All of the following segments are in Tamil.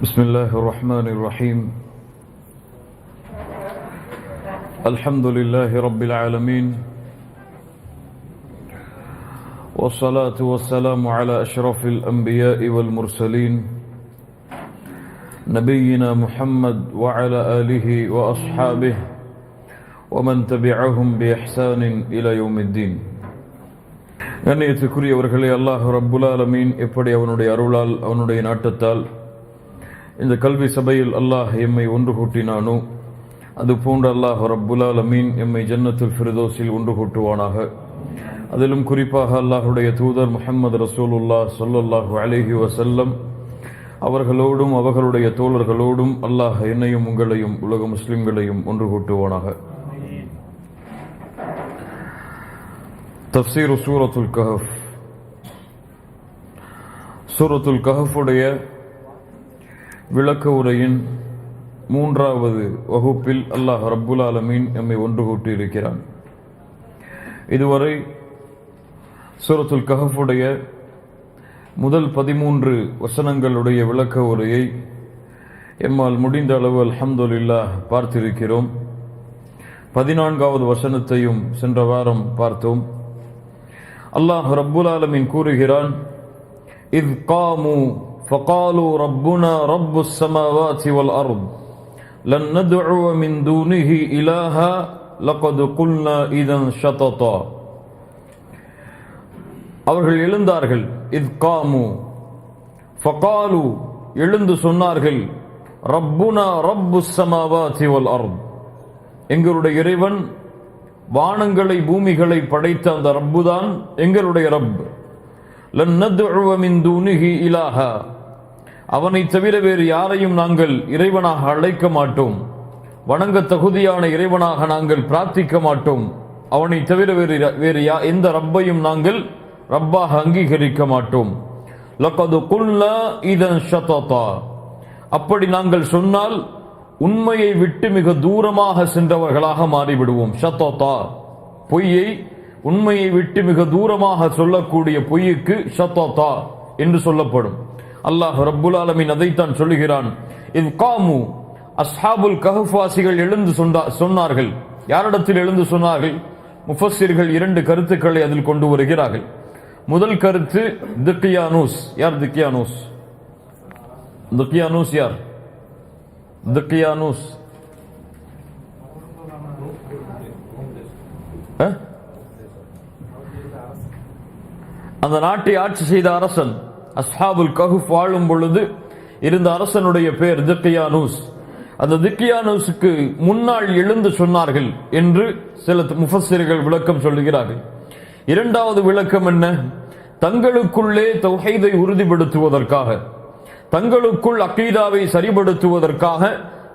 بسم الله الرحمن الرحيم الحمد لله رب العالمين والصلاة والسلام على أشرف الأنبياء والمرسلين نبينا محمد وعلى آله وأصحابه ومن تبعهم بإحسان إلى يوم الدين. கண்ணியத்துக்குரியவர்களே, அல்லாஹ் ரப்புல் ஆலமீன் எப்படி அவனுடைய அருளால் அவனுடைய நாட்டத்தால் இந்த கல்வி சபையில் அல்லாஹ் எம்மை ஒன்று கூட்டினானோ அதுபோன்று அல்லாஹ் ரப்புல் ஆலமீன் எம்மை ஜன்னத்துல் ஃபிர்தௌஸில் ஒன்று கூட்டுவானாக. அதிலும் குறிப்பாக அல்லாஹுடைய தூதர் முஹம்மது ரசூலுல்லாஹ் ஸல்லல்லாஹு அலைஹி வஸல்லம் அவர்களோடும் அவர்களுடைய தோழர்களோடும் அல்லாஹ் என்னையும் உங்களையும் உலக முஸ்லிம்களையும் ஒன்று கூட்டுவானாக. தஃப்சீர் சூரத்துல் கஹஃப். சூரத்துல் கஹஃபுடைய விளக்க உரையின் 3வது வகுப்பில் அல்லாஹ் ரப்புல் ஆலமீன் நம்மை ஒன்று கூட்டி இருக்கிறான். இதுவரை சூரத்துல் கஹஃபுடைய முதல் 13 வசனங்களுடைய விளக்க உரையை எம்மால் முடிந்த அளவு அல்ஹம்துலில்லாஹ் பார்த்திருக்கிறோம். 14வது வசனத்தையும் சென்ற வாரம் பார்த்தோம். அல்லாஹ் ரப்புல் ஆலமீன் கூறுகிறான், இத் காமு فقالوا ربنا رب السماوات والأرض لن ندعو من دونه إلها لقد قلنا إذا شططا. அவர்கள் எழுந்தார்கள். இத் காமு ஃபகாலு எழுந்து சொன்னார்கள், ரப்புனா ரப்புஸ் ஸமாவாதி வல் அர்த், எங்களுடைய இறைவன் வானங்களை பூமிகளை படைத்த அந்த ரப்புதான் எங்களுடைய ரப். லன் நத்உ மின் தூனிஹி இலாஹா, அவனை தவிர வேறு யாரையும் நாங்கள் இறைவனாக அழைக்க மாட்டோம், வணங்க தகுதியான இறைவனாக நாங்கள் பிரார்த்திக்க மாட்டோம், அவனை தவிர வேறு எந்த ரப்பையும் நாங்கள் ரப்பாக அங்கீகரிக்க மாட்டோம். லகது குல்னா இதன் ஷததா, அப்படி நாங்கள் சொன்னால் உண்மையை விட்டு மிக தூரமாக சென்றவர்களாக மாறிவிடுவோம். ஷததா பொய்யை உண்மையை விட்டு மிக தூரமாக சொல்லக்கூடிய பொய்யுக்கு ஷததா என்று சொல்லப்படும். அல்லாஹ் ரப்புல் ஆலமீன் அதைத்தான் சொல்லுகிறான். இத் காமு, அஸ்ஹாபுல் கஹஃப் வாசிகள் எழுந்து சொன்னார்கள். யாரிடத்தில் எழுந்து சொன்னார்கள்? முஃபஸ்ஸிர்கள் 2 கருத்துக்களை அதில் கொண்டு வருகிறார்கள். முதல் கருத்து திக்யானூஸ். யார் திக்யானூஸ்? திக்யானூஸ் யார்? திக்யானூஸ் அந்த நாட்டை ஆட்சி செய்த அரசன். அஸ்ஹாபுல் கஹஃப் வாழும் பொழுது இருந்த அரசனுடைய பெயர் திக்யானூஸ். அந்த திக்யானூஸுக்கு முன்னாள் எழுந்து சொன்னார்கள் என்று சில முஃபஸ்ஸிர்கள் விளக்கம் சொல்லுகிறார்கள். இரண்டாவது விளக்கம் என்ன? தங்களுக்குள்ளே தௌஹீதை உறுதிப்படுத்துவதற்காக, தங்களுக்குள் அகீதாவை சரிபடுத்துவதற்காக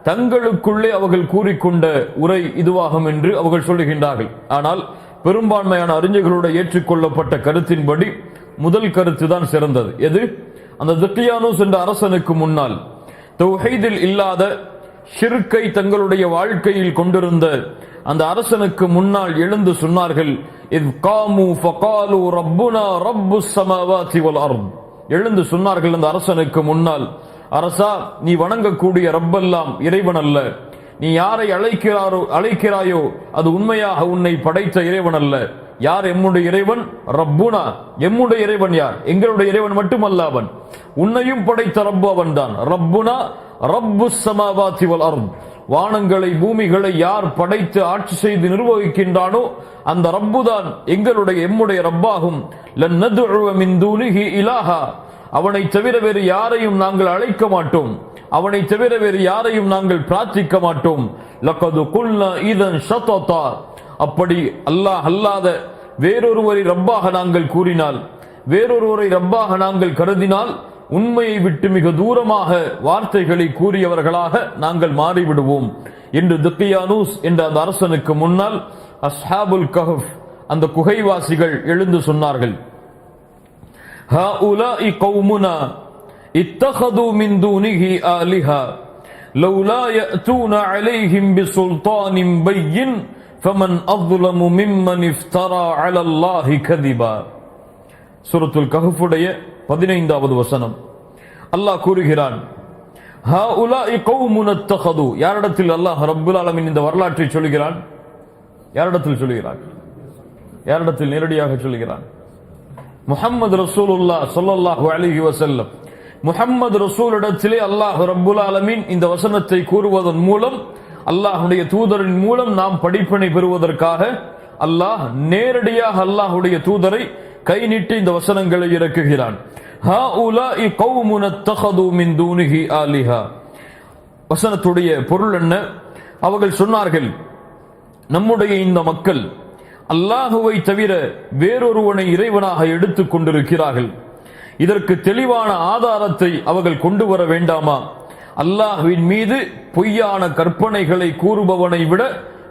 தங்களுக்குள்ளே அவர்கள் கூறிக்கொண்ட உரை இதுவாகும் என்று அவர்கள் சொல்லுகின்றார்கள். ஆனால் பெரும்பான்மையான அறிஞர்களுடைய ஏற்றுக்கொள்ளப்பட்ட கருத்தின்படி முதல் கருத்து தான் சிறந்தது. எது? அந்த திக்யானூஸ் என்ற அரசனுக்கு முன்னால் தௌஹீதில் இல்லாத ஷிர்க்கை தங்களுடைய வாழ்க்கையில் கொண்டிருந்த அந்த அரசனுக்கு முன்னால் எழுந்து சொன்னார்கள், இத் காமு ஃபகாலு ரப்புனா ரப்புஸ் ஸமாவாதி வல் அர்த், எழுந்து சொன்னார்கள் அந்த அரசனுக்கு முன்னால், அரசா, நீ வணங்கக்கூடிய ரப்பெல்லாம் இறைவன் அல்ல, நீ யாரை அழைக்கிறாயோ அது உண்மையாக உன்னை படைத்த இறைவன் அல்ல. யார் எம்முடைய இறைவன்? ரப்புனா, எம்முடைய இறைவன் யார்? எங்களுடைய இறைவன் மட்டுமல்ல, அவன் உன்னையும் படைத்த ரப்பு அவன் தான். ரப்புனா ரப்புஸ் ஸமாவாதி வல் அர்த், வானங்களை பூமிகளை யார் படைத்து ஆட்சி செய்து நிர்வகிக்கின்றானோ அந்த ரப்புதான் எம்முடைய ரப்பாகும். லன் நத்உ மின் தூனிஹி இலாஹா, அவனை தவிர வேறு யாரையும் நாங்கள் அழைக்க மாட்டோம், அவனை தவிர வேறு யாரையும் நாங்கள் பிரார்த்திக்க மாட்டோம். லகது குல்னா இதன் ஷததா, அப்படி அல்லாஹ் அல்லாத வேறொருவரை ரப்பாக நாங்கள் கூறினால், வேறொருவரை ரப்பாக நாங்கள் கருதினால் உண்மையை விட்டு மிக தூரமாக வார்த்தைகளை கூறியவர்களாக நாங்கள் மாறிவிடுவோம் என்று திக்யானூஸ் என்ற அந்த அரசனுக்கு முன்னால் அஸ்ஹாபுல் கஹஃப் அந்த குகைவாசிகள் எழுந்து சொன்னார்கள். ஹாஉலாஇ கௌமுனா இத்தஹது மின் தூனிஹி ஆலிஹா லௌலா யஅதூனா அலைஹிம் பிசுல்தானின் பையின் ஃபமன் அظلم மிம்மன் இஃப்தரா அலல்லாஹி கதிபா. சூரத்துல் கஹஃபுடைய 15வது வசனம். அல்லாஹ் கூறுகிறான், ஹாஉலாஇ கௌமுன் அத்தகது. யாரிடத்தில் அல்லாஹ் ரப்புல் ஆலமீன் இந்த வரலாற்றை சொல்கிறான்? யாரிடத்தில் சொல்கிறான்? யாரிடத்தில் நேரடியாக சொல்கிறான்? முஹம்மது ரசூலுல்லாஹ் ஸல்லல்லாஹு அலைஹி வஸல்லம், முஹம்மது ரசூலிடத்திலே அல்லாஹ் ரப்புல் ஆலமீன் இந்த வசனத்தை கூறுவதன் மூலம், அல்லாஹ்வுடைய தூதரின் மூலம் நாம் படிப்பினை பெறுவதற்காக அல்லாஹ் நேரடியாக அல்லாஹ்வுடைய தூதரை கை நீட்டி இந்த வசனங்களை இறக்குகிறான். ஹாஉலாஇ கௌமுன் அத்தகது மின் தூனிஹி ஆலிஹா. வசனத்துடைய பொருள் என்ன? அவர்கள் சொன்னார்கள், நம்முடைய இந்த மக்கள் அல்லாஹுவை தவிர வேறொருவனை இறைவனாக எடுத்துக் கொண்டிருக்கிறார்கள். இதற்கு தெளிவான ஆதாரத்தை அவர்கள் கொண்டு வர வேண்டாமா? அல்லாஹ்வின் மீது பொய்யான கற்பனைகளை கூறுபவனை விட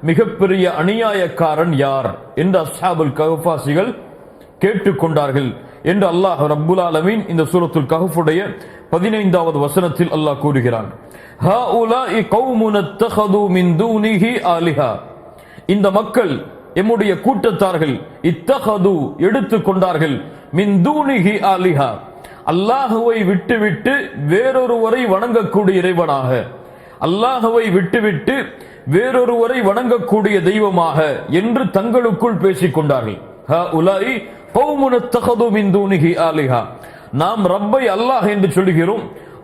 மிகப்பெரிய அநியாயக்காரன் யார் என்று அஸ்ஹாபுல் கஹ்ஃபாசிகள் கேட்டுக்கொண்டார்கள் என்று அல்லாஹ் ரப்புல் ஆலமீன் இந்த சூரத்துல் கஹ்ஃபுடைய 15வது வசனத்தில் அல்லாஹ் கூறுகிறான். ஹாஉலாஇ கௌமுன் அத்தகது மின் தூனிஹி ஆலிஹா. இந்த மக்கள், எம்முடைய கூட்டத்தார்கள், இத்தகது எடுத்துக் கொண்டார்கள், மின் தூனிஹி ஆலிஹா, அல்லாஹுவை விட்டுவிட்டு வேறொருவரை வணங்கக்கூடிய இறைவனாக, அல்லாஹுவை விட்டுவிட்டு வேறொருவரை வணங்கக்கூடிய தெய்வமாக என்று தங்களுக்குள் பேசிக் கொண்டார்கள். ஹாஉலாஇ கௌமுன் அத்தகது மின் தூனிஹி ஆலிஹா. நாம் ரப்பை அல்லாஹ் என்று சொல்கிறோம்.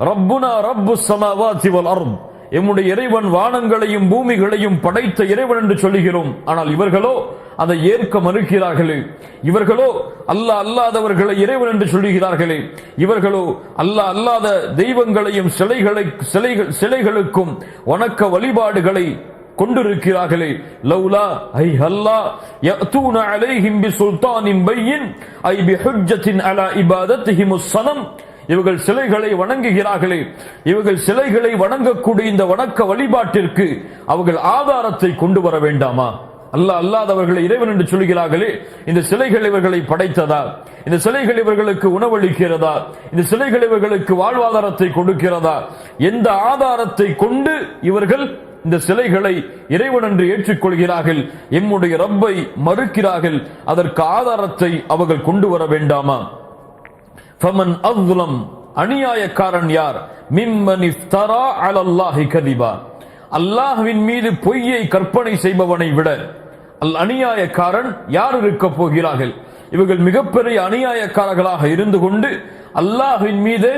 ரப்புனா ரப்புஸ் ஸமாவாதி வல் அர்த், எம்முடைய இறைவன் வானங்களையும் பூமிகளையும் படைத்த இறைவன் என்று சொல்கிறோம். ஆனால் இவர்களோ அதை ஏற்க மறுக்கிறார்களே. இவர்களோ அல்லாஹ் அல்லாதவர்களை இறைவன் என்று சொல்கிறார்களே. இவர்களோ அல்லாஹ் அல்லாத தெய்வங்களையும் சிலைகளுக்கும் வணக்க வழிபாடுகளை கொண்டிருக்கிறார்களே. லௌலா ஐ ஹல்லா யஅதூன அலைஹிம் பிசுல்தானின் பையின் ஐ பிஹுஜ்ஜத்தின் அலா இபாதத்திஹிமுஸ் ஸனம். இவர்கள் சிலைகளை வணங்குகிறார்களே, இவர்கள் சிலைகளை வணங்கக்கூடிய இந்த வணக்க வழிபாட்டிற்கு அவர்கள் ஆதாரத்தை கொண்டு வர வேண்டாமா? அல்லாஹ் அல்லாதவர்களை இறைவன் என்று சொல்கிறார்களே, இந்த சிலைகள் இவர்களை படைத்ததா? இந்த சிலைகள் இவர்களுக்கு உணவளிக்கிறதா? இந்த சிலைகள் இவர்களுக்கு வாழ்வாதாரத்தை கொடுக்கிறதா? எந்த ஆதாரத்தை கொண்டு இவர்கள் இந்த சிலைகளை இறைவன் என்று ஏற்றுக்கொள்கிறார்கள், எம்முடைய ரப்பை மறுக்கிறார்கள்? அதற்கு ஆதாரத்தை அவர்கள் கொண்டு வர வேண்டாமா? ஃபமன் அஸ்லம், அநியாயக்காரன் யார்? மிம்மன் இஃப்தரா அலல்லாஹி கதிபா, அல்லாஹ்வின் மீது பொய்யை கற்பனை செய்பவனை விட அநியாயக்காரன் யார் இருக்க போகிறார்கள்? இவர்கள் மிகப்பெரிய அநியாயக்காரர்களாக இருந்து கொண்டு அல்லாஹ்வின் மீது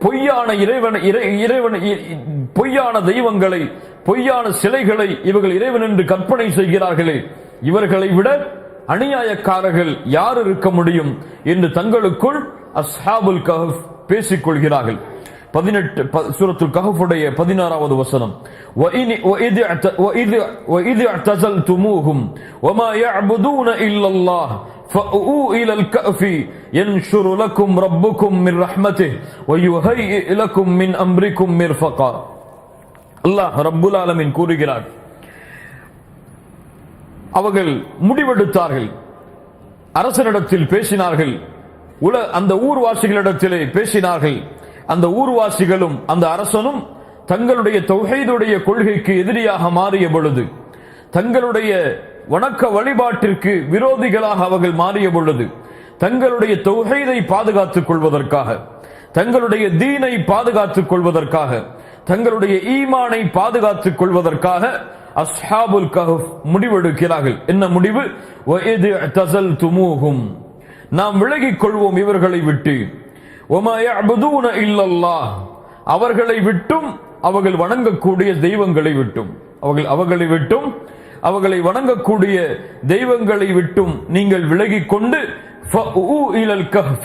பொய்யான பொய்யான தெய்வங்களை, பொய்யான சிலைகளை இவர்கள் இறைவன் என்று கற்பனை செய்கிறார்களே, இவர்களை விட அநியாயக்காரர்கள் யார் இருக்க முடியும் என்று தங்களுக்குள் அஸ்ஹாபுல் கஹ்ஃப் பேசிக் கொள்கிறார்கள். 18 சூரத்துல் கஹ்ஃபுடைய 16வது வசனம். وَإِذْ اعْتَزَلْتُمُوهُمْ وَمَا يَعْبُدُونَ إِلَّا اللَّهَ فَأْوُوا إِلَى الْكَهْفِ يَنشُرُ لَكُمْ رَبُّكُمْ مِنْ رَحْمَتِهِ وَيُهَيِّئْ لَكُمْ مِنْ أَمْرِكُمْ مِرْفَقًا. அல்லாஹ் ரப்புல் ஆலமீன் கூறுகிறார், அவர்கள் முடிவெடுத்தார்கள், அரசனிடத்தில் பேசினார்கள், அந்த ஊர்வாசிகளிடத்திலே பேசினார்கள். அந்த ஊர்வாசிகளும் அந்த அரசனும் தங்களுடைய தௌஹீதுடைய கொள்கைக்கு எதிரியாக மாறிய பொழுது, தங்களுடைய வணக்க வழிபாட்டிற்கு விரோதிகளாக அவர்கள் மாறிய பொழுது, தங்களுடைய தௌஹீதை பாதுகாத்துக் கொள்வதற்காக, தங்களுடைய தீனை பாதுகாத்துக் கொள்வதற்காக, தங்களுடைய ஈமானை பாதுகாத்துக் கொள்வதற்காக அஸ்ஹாபுல் கஹ்ஃப் முடிவெடுக்கிறார்கள். என்ன முடிவு? وَإِذْ اعْتَزَلْتُمُوهُمْ, நாம் விலகிக் கொள்வோம் இவர்களை விட்டு. وَمَا يَعْبُدُونَ إِلَّا اللَّهِ, அவர்களை விட்டும் அவர்கள் வணங்கக்கூடிய தெய்வங்களை விட்டும், அவர்களை விட்டும் அவர்களை வணங்கக்கூடிய தெய்வங்களை விட்டும் நீங்கள் விலகிக் கொண்டு فَأْوُوا إِلَى الْكَهْفِ,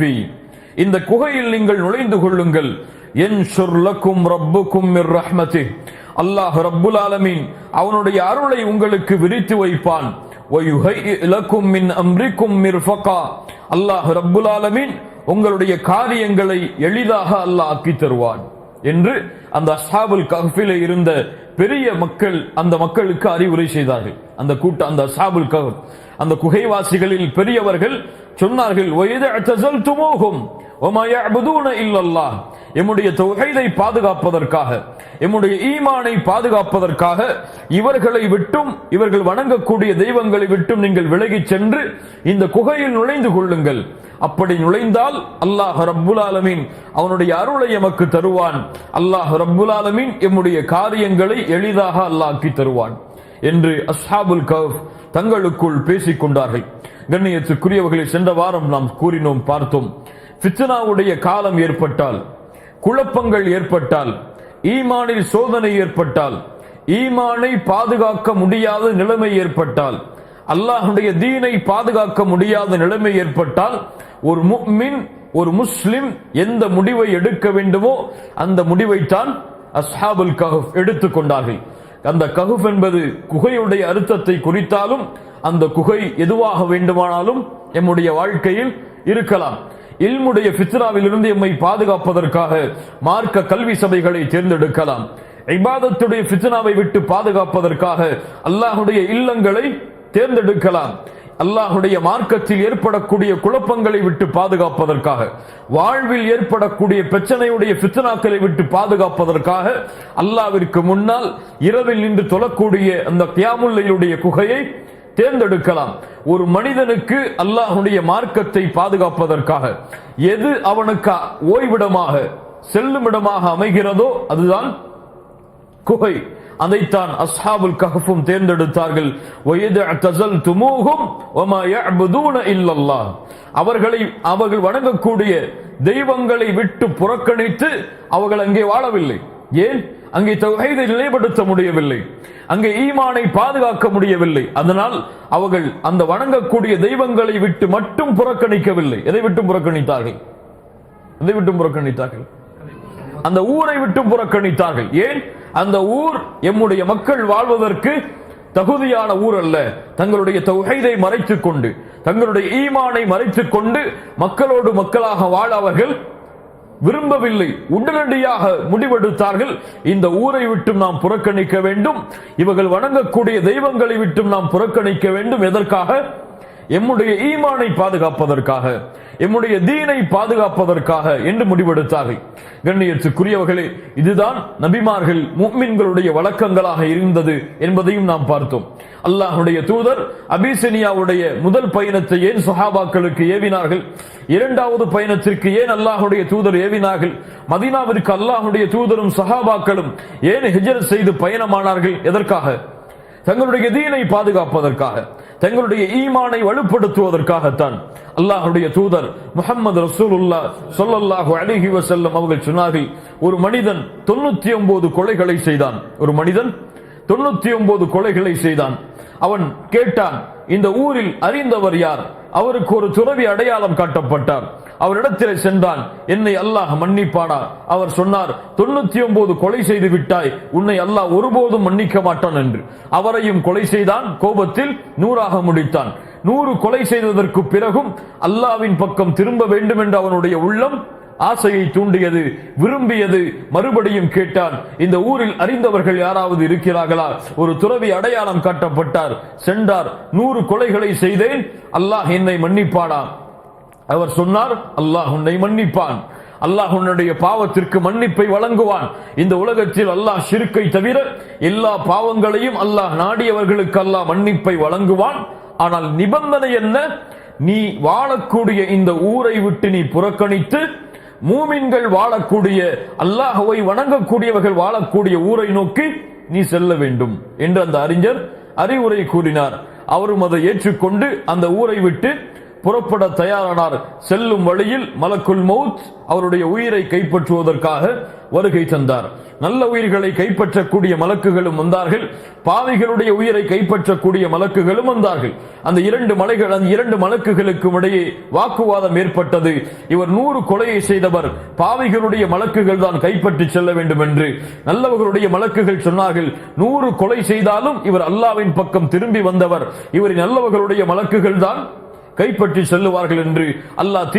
இந்த குகையில் நீங்கள் நுழைந்து கொள்ளுங்கள். يَنْشُرْ لَكُمْ رَبُّكُمْ مِنْ رَحْمَتِهِ, அல்லாஹ் ரப்புல் ஆலமீன் அவனுடைய அருளை உங்களுக்கு விரித்து வைப்பான். وَيُهَيِّئْ لَكُمْ مِنْ أَمْرِكُمْ مِرْفَقًا, அல்லாஹ் ரப்புல் ஆலமீன் உங்களுடைய காரியங்களை எளிதாக அல்லாஹ் ஆக்கி தருவான் என்று அந்த அஸ்ஹாபுல் கஹ்ஃபிலே இருந்த பெரிய மக்கள் அந்த மக்களுக்கு அறிவுரை செய்தார்கள். அந்த அஸ்ஹாபுல் கஹ்ஃப், அந்த குகைவாசிகளில் பெரியவர்கள் சொன்னார்கள், وَإِذْ اعْتَزَلْتُمُوهُمْ وَمَا يَعْبُدُونَ إِلَّا اللَّهِ, எம்முடைய தௌஹீதை பாதுகாப்பதற்காக, எம்முடைய ஈமானை பாதுகாப்பதற்காக இவர்களை விட்டும், இவர்கள் வணங்கக்கூடிய தெய்வங்களை விட்டும் நீங்கள் விலகிச் சென்று இந்த குகையில் நுழைந்து கொள்ளுங்கள். அப்படி நுழைந்தால் அல்லாஹ் ரப்புல் ஆலமீன் அவனுடைய அருளை எமக்கு தருவான். அல்லாஹ் ரப்புல் ஆலமீன் எம்முடைய காரியங்களை எளிதாக அல்லாஹ்க்கி தருவான் என்று அஸ்ஹாபுல் கஹ்ஃப் தங்களுக்குள் பேசிக் கொண்டார்கள். கண்ணியத்துக்குரியவர்களை சென்ற வாரம் நாம் கூறினோம், பார்த்தோம். ஃபித்னாவுடைய காலம் ஏற்பட்டால், குழப்பங்கள் ஏற்பட்டால், ஈமானில் சோதனை ஏற்பட்டால், ஈமானை பாதுகாக்க முடியாத நிலைமை ஏற்பட்டால், அல்லாஹ்வுடைய தீனை பாதுகாக்க முடியாத நிலைமை ஏற்பட்டால், ஒரு முஃமின், ஒரு முஸ்லிம் எந்த முடிவை எடுக்க வேண்டுமோ அந்த முடிவைத்தான் அஸ்ஹாபுல் கஹ்ஃப் எடுத்துக்கொண்டார்கள். அந்த கஹ்ஃப் என்பது குகையுடைய அர்த்தத்தை குறித்தாலும் அந்த குகை எதுவாக வேண்டுமானாலும் எம்முடைய வாழ்க்கையில் இருக்கலாம். இல்முடைய ஃபித்னாவிலிருந்து எம்மை பாதுகாப்பதற்காக மார்க்க கல்வி சபைகளை தேர்ந்தெடுக்கலாம். இபாதத்துடைய ஃபித்னாவை விட்டு பாதுகாப்பதற்காக அல்லாஹ்வுடைய இல்லங்களை தேர்ந்தெடுக்கலாம். அல்லாஹ்வுடைய மார்க்கத்தில் ஏற்படக்கூடிய குழப்பங்களை விட்டு பாதுகாப்பதற்காக, வாழ்வில் ஏற்படக்கூடிய பிரச்சனையுடைய ஃபித்னாக்களை விட்டு பாதுகாப்பதற்காக அல்லாஹ்விற்கு முன்னால் இரவில் நின்று தொழக்கூடிய அந்த கியாமுல் லைலுடைய குகையை தேர்ந்தெடுக்கலாம். ஒரு மனிதனுக்கு அல்லாஹ்வுடைய மார்க்கத்தை பாதுகாப்பதற்காக எது அவனுக்கு ஓய்விடமாக செல்லுமிடமாக அமைகிறதோ அதுதான் குகை. அதைத்தான் அஸ்ஹாபுல் கஹ்ஃபும் தேர்ந்தெடுத்தார்கள். அவர்கள் வணங்கக்கூடிய தெய்வங்களை விட்டு புறக்கணித்து அவர்கள் அங்கே வாழவில்லை. ஏன்? அங்கே தௌஹீதை நிலைப்படுத்த முடியவில்லை, அங்கே ஈமானை பாதுகாக்க முடியவில்லை. அதனால் அவர்கள் அந்த வணங்கக்கூடிய தெய்வங்களை விட்டு மட்டும் புறக்கணிக்கவில்லை. எதை விட்டு புறக்கணித்தார்கள்? எதை விட்டு புறக்கணித்தார்கள்? அந்த ஊரை விட்டு புறக்கணித்தார்கள். ஏன்? அந்த ஊர் எம்முடைய மக்கள் வாழ்வதற்கு தகுதியான ஊர் அல்ல. தங்களுடைய தௌஹீதை மறைத்துக் கொண்டு, தங்களுடைய ஈமானை மறைத்துக் கொண்டு மக்களோடு மக்களாக வாழ அவர்கள் விரும்பவில்லை. உடனடியாக முடிவெடுத்தார்கள், இந்த ஊரை விட்டும் நாம் புறக்கணிக்க வேண்டும், இவர்கள் வணங்கக்கூடிய தெய்வங்களை விட்டும் நாம் புறக்கணிக்க வேண்டும். எதற்காக? எம்முடைய ஈமானை பாதுகாப்பதற்காக, எம்முடைய தீனை பாதுகாப்பதற்காக என்று முடிவெடுத்தார்கள். கண்ணியத்துக்குரியவர்களே, இதுதான் நபிமார்கள் முஃமின்களுடைய வழக்கங்களாக இருந்தது என்பதையும் நாம் பார்த்தோம். அல்லாஹ்வுடைய தூதர் அபிசினியாவுடைய முதல் பயணத்தை ஏன் சஹாபாக்களுக்கு ஏவினார்கள்? இரண்டாவது பயணத்திற்கு ஏன் அல்லாஹ்வுடைய தூதர் ஏவினார்கள்? மதீனாவிற்கு அல்லாஹ்வுடைய தூதரும் சஹாபாக்களும் ஏன் ஹிஜ்ரத் செய்து பயணமானார்கள்? எதற்காக? தங்களுடைய தீனை பாதுகாப்பதற்காக, தங்களுடைய ஈமானை வலுப்படுத்துவதற்காகத்தான். அல்லாஹ்வுடைய தூதர் முஹம்மது ரசூலுல்லாஹ் ஸல்லல்லாஹு அலைஹி வஸல்லம் அவர்கள் சொன்னார்கள், ஒரு மனிதன் 99 கொலைகளை செய்தான். ஒரு மனிதன் 99 கொலைகளை செய்தான். அவன் கேட்டான், இந்த ஊரில் அறிந்தவர் யார்? அவருக்கு ஒரு துறவி அடையாளம் காட்டப்பட்டார். அவரிடத்தில் சென்றான், என்னை அல்லாஹ் மன்னிப்பானா? அவர் சொன்னார், 99 கொலை செய்து விட்டாய், உன்னை அல்லாஹ் ஒருபோதும் மன்னிக்க மாட்டான் என்று. அவரையும் கொலை செய்தான். கோபத்தில் 100ஆக முடித்தான். 100 கொலை செய்ததற்கு பிறகும் அல்லாஹ்வின் பக்கம் திரும்ப வேண்டும் என்று அவனுடைய உள்ளம் ஆசையை தூண்டியது, விரும்பியது. மறுபடியும் கேட்டான், இந்த ஊரில் அறிந்தவர்கள் யாராவது இருக்கிறார்களா? ஒரு துறவி அடையாளம் காட்டப்பட்டார். சென்றார். 100 கொலைகளை செய்தேன், அல்லாஹ் என்னை மன்னிப்பானா? அவர் சொன்னார், அல்லாஹ் உன்னை மன்னிப்பான். அல்லாஹ் உன்னுடைய பாவத்திற்கு மன்னிப்பை வழங்குவான். இந்த உலகத்தில் அல்லாஹ் ஷிர்க்கை தவிர எல்லா பாவங்களையும் அல்லாஹ் நாடியவர்களுக்கு அல்லாஹ் மன்னிப்பை வழங்குவான். ஆனால் நிபந்தனை என்ன? நீ வாழக்கூடிய இந்த ஊரை விட்டு நீ புறக்கணித்து மூமின்கள் வாழக்கூடிய, அல்லாஹ்வை வணங்கக்கூடியவர்கள் வாழக்கூடிய ஊரை நோக்கி நீ செல்ல வேண்டும் என்று அந்த அறிஞர் அறிவுரை கூறினார். அவரும் அதை ஏற்றுக்கொண்டு அந்த ஊரை விட்டு புறப்பட தயாரானார். செல்லும் வழியில் மலக்குல் மௌத் அவருடைய உயிரை கைப்பற்றுவதற்காக வருகை தந்தார். நல்ல உயிர்களை கைப்பற்றக்கூடிய மலக்குகளும் வந்தார்கள், பாவிகளுடைய உயிரை கைப்பற்றக்கூடிய மலக்குகளும் வந்தார்கள். அந்த இரண்டு மலக்குகளுக்கும் இடையே வாக்குவாதம் ஏற்பட்டது. இவர் 100 கொலையை செய்தவர், பாவிகளுடைய மலக்குகள் தான் கைப்பற்றி செல்ல வேண்டும் என்று. நல்லவர்களுடைய மலக்குகள் சொன்னார்கள், 100 கொலை செய்தாலும் இவர் அல்லாஹ்வின் பக்கம் திரும்பி வந்தவர், இவரின் நல்லவர்களுடைய மலக்குகள் தான் கைப்பற்றி செல்லுவார்கள் என்று. அல்லாஹ்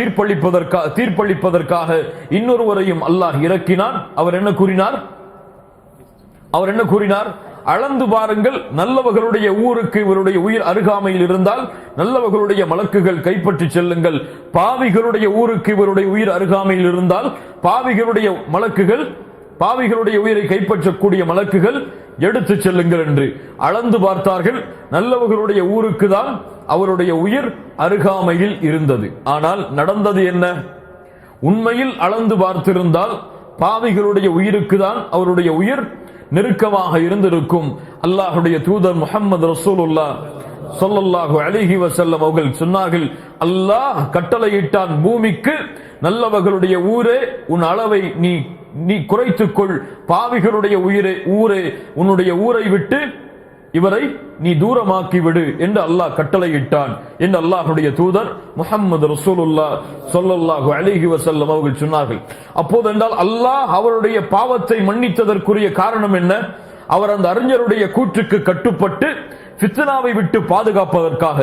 தீர்ப்பளிப்பதற்காக இன்னொருவரையும் அல்லாஹ் இறக்கினான். அவர் என்ன கூறினார்? அளந்து பாருங்கள், நல்லவர்களுடைய ஊருக்கு இவருடைய உயிர் அருகாமையில் இருந்தால் நல்லவர்களுடைய மலக்குகள் கைப்பற்றி செல்லுங்கள், பாவிகளுடைய ஊருக்கு இவருடைய உயிர் அருகாமையில் இருந்தால் பாவிகளுடைய மலக்குகள், பாவிகளுடைய உயிரை கைப்பற்றக்கூடிய மலக்குகள் எடுத்து செல்லுங்கள் என்று அளந்து பார்த்தார்கள். நல்லவர்களுடைய ஊருக்கு தான் அவருடைய உயிர் அருகாமையில் இருந்தது. ஆனால் நடந்தது என்ன? உண்மையில் அளந்து பார்த்திருந்தால் பாவிகளுடைய உயிருக்கு தான் அவருடைய உயிர் நெருக்கமாக இருந்திருக்கும். அல்லாஹுடைய தூதர் முஹம்மது ரசூலுல்லாஹ் ஸல்லல்லாஹு அலைஹி வஸல்லம் அவர்கள் சொன்னார்கள், அல்லாஹ் கட்டளையிட்டான் பூமிக்கு, நல்லவர்களுடைய ஊரே உன் அளவை நீ குறைத்துக்கொள், பாவிகளுடைய ஊரே உன்னுடைய ஊரை விட்டு இவரை நீ தூரமாக்கி விடு என்று அல்லாஹ் கட்டளையிட்டான் என்று அல்லாஹுடைய தூதர் முஹம்மது ரசூலுல்லாஹ் ஸல்லல்லாஹு அலைஹி வஸல்லம் அவர்கள் சொன்னார்கள். அப்போது என்றால் அல்லாஹ் அவருடைய பாவத்தை மன்னித்ததற்குரிய காரணம் என்ன? அவர் அந்த அறிஞருடைய கூற்றுக்கு கட்டுப்பட்டு ஃபித்னாவை விட்டு பாதுகாப்பதற்காக,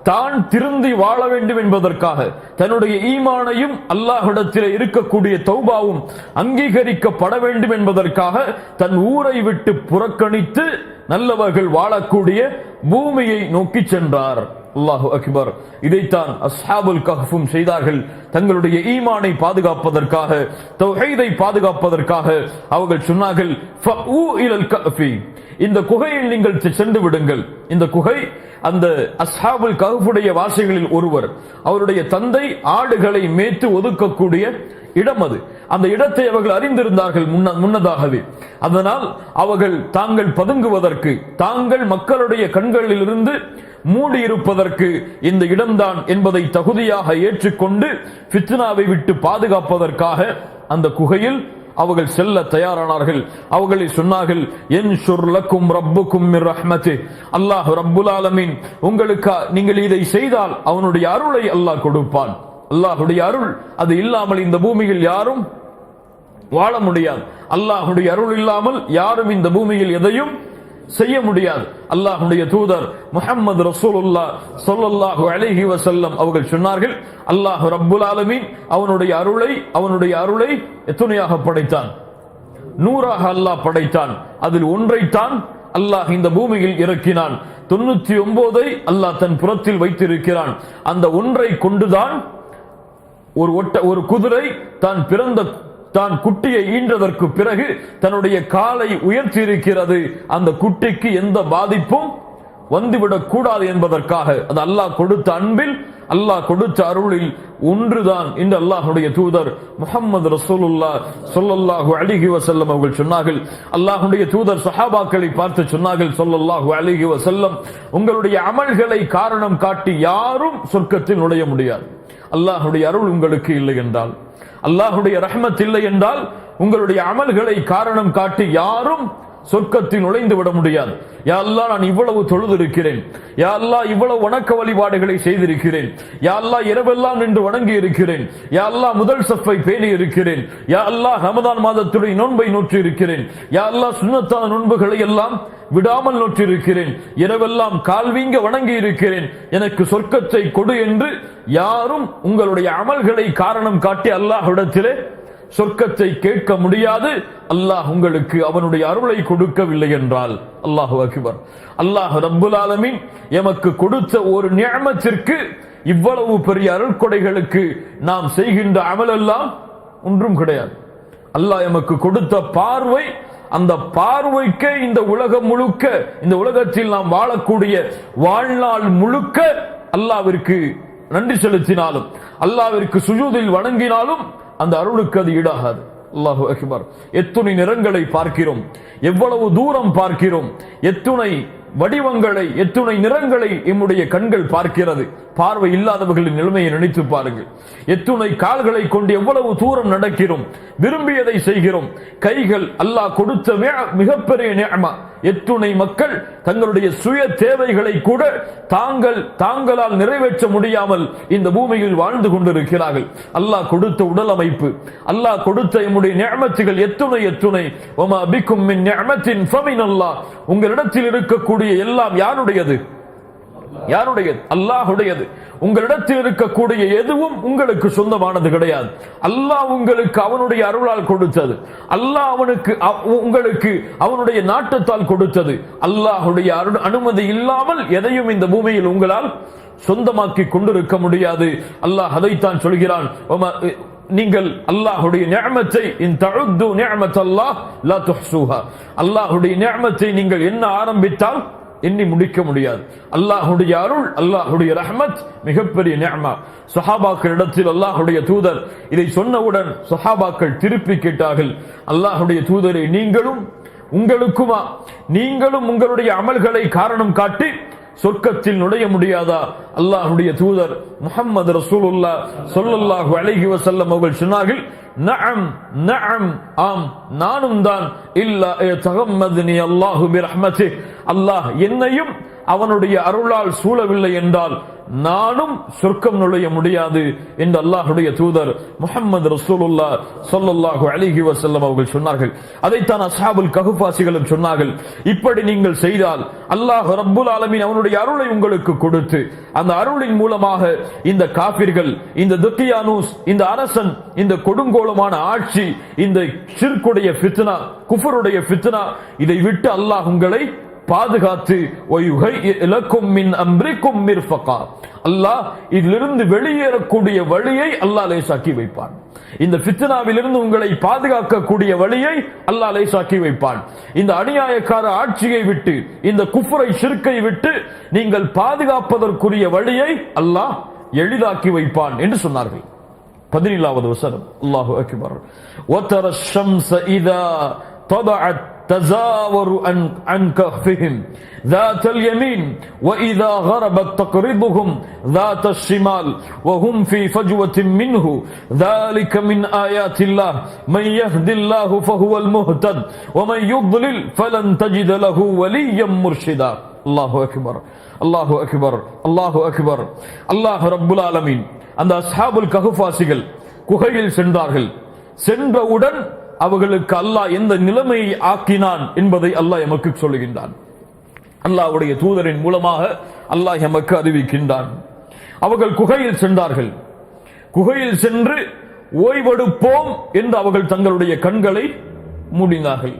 தான் திருந்தி வாழ வேண்டும் என்பதற்காக, தன்னுடைய ஈமானையும் அல்லாஹ்விடத்தில் இருக்கக்கூடிய தௌபாவும் அங்கீகரிக்கப்பட வேண்டும் என்பதற்காக தன் ஊரை விட்டு புறக்கணித்து நல்லவர்கள் வாழக்கூடிய பூமியை நோக்கி சென்றார். அல்லாஹு அக்பர். இதைத்தான் அஸ்ஹாபுல் கஹ்ஃபும் செய்தார்கள். தங்களுடைய ஈமானை பாதுகாப்பதற்காக, தௌஹீதை பாதுகாப்பதற்காக அவர்கள் சொன்னார்கள், ஃபஉ இலல் கஃபி, இந்த குகையில் நீங்கள் சென்று விடுங்கள். இந்த குகை அந்த அஸ்ஹாபுல் கஹ்ஃபுடைய வாசிகளில் ஒருவர், அவருடைய தந்தை ஆடுகளை மேய்த்து ஒதுக்கக்கூடிய இடம் அது. அந்த இடத்தை அவர்கள் அறிந்திருந்தார்கள் முன்னதாகவே. அதனால் அவர்கள் தாங்கள் பதுங்குவதற்கு, தாங்கள் மக்களுடைய கண்களில் இருந்து மூடியிருப்பதற்கு இந்த இடம்தான் என்பதை தகுதியாக ஏற்றுக்கொண்டு ஃபித்னாவை விட்டு பாதுகாப்பதற்காக அந்த குகையில் அவர்கள் செல்ல தயாரானார்கள். அவர்களை சொன்னார்கள், யன்ஷுர் லக்கும் ரப்புக்கும் மிர் ரஹ்மத்தி, அல்லாஹ் ரப்புல் ஆலமீன் உங்களுக்கு நீங்கள் இதை செய்தால் அவனுடைய அருளை அல்லாஹ் கொடுப்பான். அல்லாஹுடைய அருள் அது இல்லாமல் இந்த பூமியில் யாரும் வாழ முடியாது. அல்லாஹுடைய அருள் இல்லாமல் யாரும் இந்த பூமியில் எதையும் செய்ய முடியாது. அல்லாஹுடைய தூதர் முஹம்மது ரசூலுல்லாஹ் ஸல்லல்லாஹு அலைஹி வஸல்லம் அவர்கள் சொன்னார்கள், அல்லாஹ் ரப்புல் ஆலமீன் அவனுடைய அருளை எத்தனையாக படைத்தான்? 100ஆக அல்லாஹ் படைத்தான். அதில் ஒன்றைத்தான் அல்லாஹ் இந்த பூமியில் இறக்கினான். 99ஐ அல்லாஹ் தன் புறத்தில் வைத்திருக்கிறான். அந்த ஒன்றை கொண்டுதான் ஒரு குதிரை தான் குட்டியை ஈன்றதற்கு பிறகு தன்னுடைய காலை உயர்த்தி இருக்கிறது. அந்த குட்டிக்கு எந்த பாதிப்பும் வந்துவிடக் கூடாது என்பதற்காக. அது அல்லாஹ் கொடுத்த அன்பில், அல்லாஹ் கொடுத்த அருளில் ஒன்றுதான் என்று அல்லாஹுடைய தூதர் முஹம்மது ரசூலுல்லாஹ் ஸல்லல்லாஹு அலைஹி வஸல்லம் அவர்கள் சொன்னார்கள். அல்லாஹுடைய தூதர் சஹாபாக்களை பார்த்து சொன்னார்கள், ஸல்லல்லாஹு அலைஹி வஸல்லம், உங்களுடைய அமல்களை காரணம் காட்டி யாரும் சொர்க்கத்தில் நுழைய முடியாது. அல்லாஹுடைய அருள் உங்களுக்கு இல்லை என்றால், அல்லாஹுடைய ரஹ்மத் இல்லை என்றால், உங்களுடைய அமல்களை காரணம் காட்டி யாரும் சொர்க்கத்தில் நுழைந்து விட முடியாது. யா அல்லாஹ், நான் இவ்வளவு தொழுது இருக்கிறேன், யா அல்லாஹ் இவ்வளவு வணக்க வழிபாடுகளை செய்திருக்கிறேன், யா அல்லாஹ் இரவெல்லாம் நின்று வணங்கி இருக்கிறேன், யா அல்லாஹ் முதல் சஃபை பேணி இருக்கிறேன், யா அல்லாஹ் ரமதான் மாதத்துடைய நோன்பை நோற்றி இருக்கிறேன், யா அல்லாஹ் சுன்னத்தான நோன்புகளை எல்லாம் விடாமல் நோற்றிருக்கிறேன், இரவெல்லாம் கால்வீங்க வணங்கி இருக்கிறேன், எனக்கு சொர்க்கத்தை கொடு என்று யாரும் உங்களுடைய அமல்களை காரணம் காட்டி அல்லாஹ்விடத்திலே சொர்க்கத்தை கேட்க முடியாது. அல்லாஹ் உங்களுக்கு அவனுடைய அருளை கொடுக்கவில்லை என்றால். அல்லாஹு அக்பர். அல்லாஹ் ரப்புல் ஆலமீன் எமக்கு கொடுத்த ஒரு நிஅமத்திற்கு, இவ்வளவு பெரிய அருள்கொடைகளுக்கு நாம் செய்கின்ற அமலெல்லாம் ஒன்றும் கிடையாது. அல்லாஹ் எமக்கு கொடுத்த பார்வை, அந்த பார்வைக்கே இந்த உலகம் முழுக்க, இந்த உலகத்தில் நாம் வாழக்கூடிய வாழ்நாள் முழுக்க அல்லாஹ்விற்கு நன்றி செலுத்தினாலும், அல்லாஹ்விற்கு சுஜூதில் வணங்கினாலும் அந்த அருளுக்கு அது ஈடாகாது. அல்லாஹு அக்பர். எத்துணை நிறங்களை பார்க்கிறோம், எவ்வளவு தூரம் பார்க்கிறோம், எத்துணை வடிவங்களை, எத்துணை நிறங்களை எம்முடைய கண்கள் பார்க்கிறது. பார்வை இல்லாதவர்களின் நிலைமையை நினைத்து பாருங்கள். எத்துணை கால்களை கொண்டு எவ்வளவு தூரம் நடக்கிறோம், விரும்பியதை செய்கிறோம். கைகள் அல்லாஹ் கொடுத்த மிகப்பெரிய நிஅமா. எத்துணை மக்கள் தங்களுடைய சுய தேவைகளை கூட தாங்களால் நிறைவேற்ற முடியாமல் இந்த பூமியில் வாழ்ந்து கொண்டிருக்கிறார்கள். அல்லாஹ் கொடுத்த உடல் அமைப்பு, அல்லாஹ் கொடுத்த எம்முடைய நிஅமத்துகள் எத்துணை. வமா பிக்கும் மின் நிஅமத்தின் ஃபமினல்லாஹ். உங்களிடத்தில் இருக்கக்கூடிய எல்லாம் யாருடையது? யாருடையது? அல்லாஹ்வுடையது. உங்களிடத்தில் இருக்கக்கூடிய எதுவும் உங்களுக்கு சொந்தமானது கிடையாது. அல்லாஹ் உங்களுக்கு அவனுடைய அருளால் கொடுத்தது. அல்லாஹ் உங்களுக்கு அவனுடைய நாட்டத்தால் கொடுத்தது. அல்லாஹ்வுடைய அனுமதி இல்லாமல் எதையும் இந்த பூமியில் உங்களால் சொந்தமாக்கி கொண்டிருக்க முடியாது. அல்லாஹ் அதைத்தான் சொல்கிறான், நீங்கள் அல்லாஹ்வுடைய நிஅமத்தை இன் தஉது நிஅமத்தல்லாஹ் லா துஹ்ஸூஹா. அல்லாஹ்வுடைய நிஅமத்தை நீங்கள் என்ன ஆரம்பித்தால் எண்ணி முடிக்க முடியாது. அல்லாஹ்வுடைய அருள், அல்லாஹ்வுடைய ரஹ்மத் மிகப்பெரிய நிஅமா. சஹாபாக்களிடத்தில் அல்லாஹ்வுடைய தூதர் இதை சொன்னவுடன் சஹாபாக்கள் திருப்பி கேட்டார்கள், அல்லாஹ்வுடைய தூதரே, நீங்களும் உங்களுக்குமா, நீங்களும் உங்களுடைய அமல்களை காரணம் காட்டி சொர்க்கத்தில் நுழைய முடியாதா? அல்லாஹ்வுடைய தூதர் முஹம்மது ரசூலுல்லாஹ் ஸல்லல்லாஹு அலைஹி வஸல்லம் அவர்கள் சொன்னார்கள், நஅம் நஅம், ஆம் நானும் தான், இல்லா யதகம்மதுனி அல்லாஹு பிரஹ்மத்திஹ், அல்லாஹ் என்னையும் அவனுடைய அருளால் சூழவில்லை என்றால் நானும் சொர்க்கம் நுழைய முடியாது என்று அல்லாஹ்வுடைய தூதர் முஹம்மது ரசூலுல்லாஹ் ஸல்லல்லாஹு அலைஹி வஸல்லம் அவர்கள் சொன்னார்கள். அதைத்தான் அஸ்ஹாபுல் கஹஃப் வாசிகளும் சொன்னார்கள். இப்படி நீங்கள் செய்தால் அல்லாஹ் ரப்புல் ஆலமீன் அவனுடைய அருளை உங்களுக்கு கொடுத்து அந்த அருளின் மூலமாக இந்த காபிர்கள், இந்த துக்கியானூஸ், இந்த அரசன், இந்த கொடுங்கோலமான ஆட்சி, இந்த ஷிர்க்குடைய ஃபித்னா, குஃபருடைய ஃபித்னா, இதை விட்டு அல்லாஹ் உங்களை பாதுகாத்து அல்லாஹ் இதிலிருந்து வெளியேறக்கூடிய வழியை அல்லாஹ் லேசாக்கி வைப்பான். இந்த ஃபித்னாவிலிருந்து உங்களை பாதுகாக்கக்கூடிய வழியை அல்லாஹ் லேசாக்கி வைப்பான். இந்த அநியாயக்கார ஆட்சியை விட்டு, இந்த குஃப்ரை ஷிர்க்கை விட்டு நீங்கள் பாதுகாப்பதற்குரிய வழியை அல்லாஹ் எளிதாக்கி வைப்பான் என்று சொன்னார்கள். 17வது வசனம், அல்லாஹு அக்பர். வதர ஷம்ஸ இதா طبعت تزاور عن كهفهم ذات اليمين وإذا غربت تقرضهم ذات الشمال وهم في فجوة منه ذلك من آيات الله من يهد الله فهو المهتد ومن يضلل فلن تجد له وليا مرشدا. الله أكبر الله أكبر الله أكبر. الله رب العالمين அந்த அஸ்ஹாபுல் கஹஃப் வாசிகள் குகையில் சென்றார்கள். சென்றவுடன் அவர்களுக்கு அல்லாஹ் எந்த நிலைமையை ஆக்கினான் என்பதை அல்லாஹ் எமக்கு சொல்லுகின்றான். அல்லாஹ்வுடைய தூதரின் மூலமாக அல்லாஹ் எமக்கு அறிவிக்கின்றான். அவர்கள் குகையில் சென்றார்கள். குகையில் சென்று ஓய்வெடுப்போம் என்று அவர்கள் தங்களுடைய கண்களை மூடினார்கள்.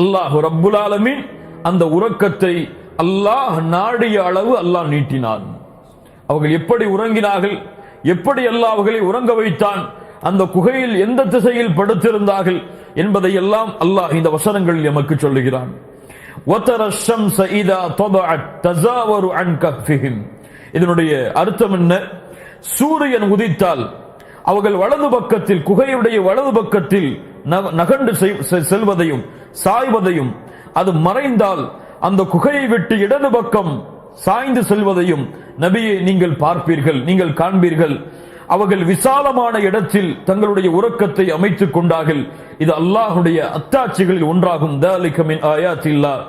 அல்லாஹ் ரப்புல் ஆலமீன் அந்த உறக்கத்தை அல்லாஹ் நாடிய அளவு அல்லாஹ் நீட்டினான். அவர்கள் எப்படி உறங்கினார்கள், எப்படி அல்லாஹ் அவர்களை உறங்க வைத்தான், அந்த குகையில் எந்த திசையில் படுத்திருந்தார்கள் என்பதை எல்லாம் அல்லாஹ் இந்த வசனங்களில் எமக்கு சொல்லுகிறான். இதனுடைய அர்த்தம் என்ன? சூரியன் உதித்தால் அவர்கள் வலது பக்கத்தில், குகையுடைய வலது பக்கத்தில் நகண்டு செல்வதையும் சாய்வதையும், அது மறைந்தால் அந்த குகையை விட்டு இடது பக்கம் சாய்ந்து செல்வதையும் நபியே நீங்கள் பார்ப்பீர்கள், நீங்கள் காண்பீர்கள். அவர்கள் விசாலமான இடத்தில் தங்களுடைய உறக்கத்தை அமைத்துக் கொண்டார்கள். இது அல்லாஹ்வுடைய அத்தாட்சிகளில் ஒன்றாகும். தலிக மின் ஆயாத்தில்லாஹ்.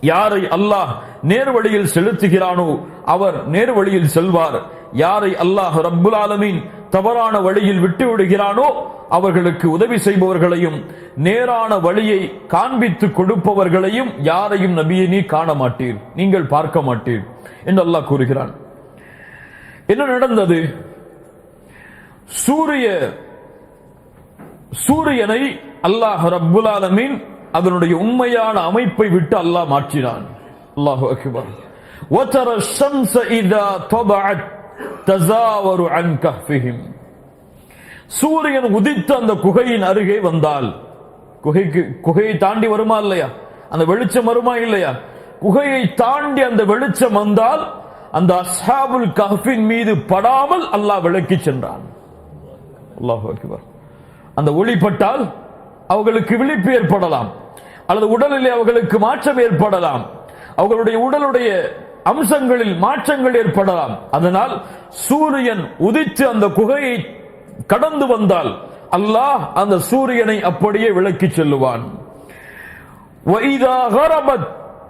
யாரை அல்லாஹ் நேர்வழியில் செலுத்துகிறானோ அவர் நேர்வழியில் செல்வார். யாரை அல்லாஹ் ரப்புல் ஆலமீன் தவறான வழியில் விட்டு விடுகிறானோ அவர்களுக்கு உதவி செய்பவர்களையும் நேரான வழியை காண்பித்து கொடுப்பவர்களையும் யாரையும் நபியே நீ காண மாட்டீர், நீங்கள் பார்க்க மாட்டீர் என்று அல்லாஹ் கூறுகிறான். என்ன நடந்தது? சூரியனை அல்லாஹ் ரப்புல் ஆலமீன் அதனுடைய உண்மையான அமைப்பை விட்டு அல்லாஹ் மாற்றினான். அல்லாஹு அக்பர். வதர ஷம்ஸ இதா தபஅத் தஸாவரு அன் கஹ்ஃபிஹிம். சூரியன் உதித்த அந்த குகையின் அருகே வந்தால், குகையை தாண்டி வருமா இல்லையா, அந்த வெளிச்சம் வருமா இல்லையா, குகையை தாண்டி அந்த வெளிச்சம் வந்தால் அந்த அஸ்ஹாபுல் கஹ்ஃபின் மீது படாமல் அல்லாஹ் விலக்கி சென்றான். அல்லாஹு அக்பர். அந்த ஒளி பட்டால் அவர்களுக்கு விழிப்பு ஏற்படலாம், அல்லது உடலிலே அவர்களுக்கு மாற்றம் ஏற்படலாம், அவர்களுடைய உடலுடைய அம்சங்களில் மாற்றங்கள் ஏற்படலாம். அதனால் சூரியன் உதித்து அந்த குகையை கடந்து வந்தால் அல்லாஹ் அந்த சூரியனை அப்படியே விலக்கி செல்லுவான்.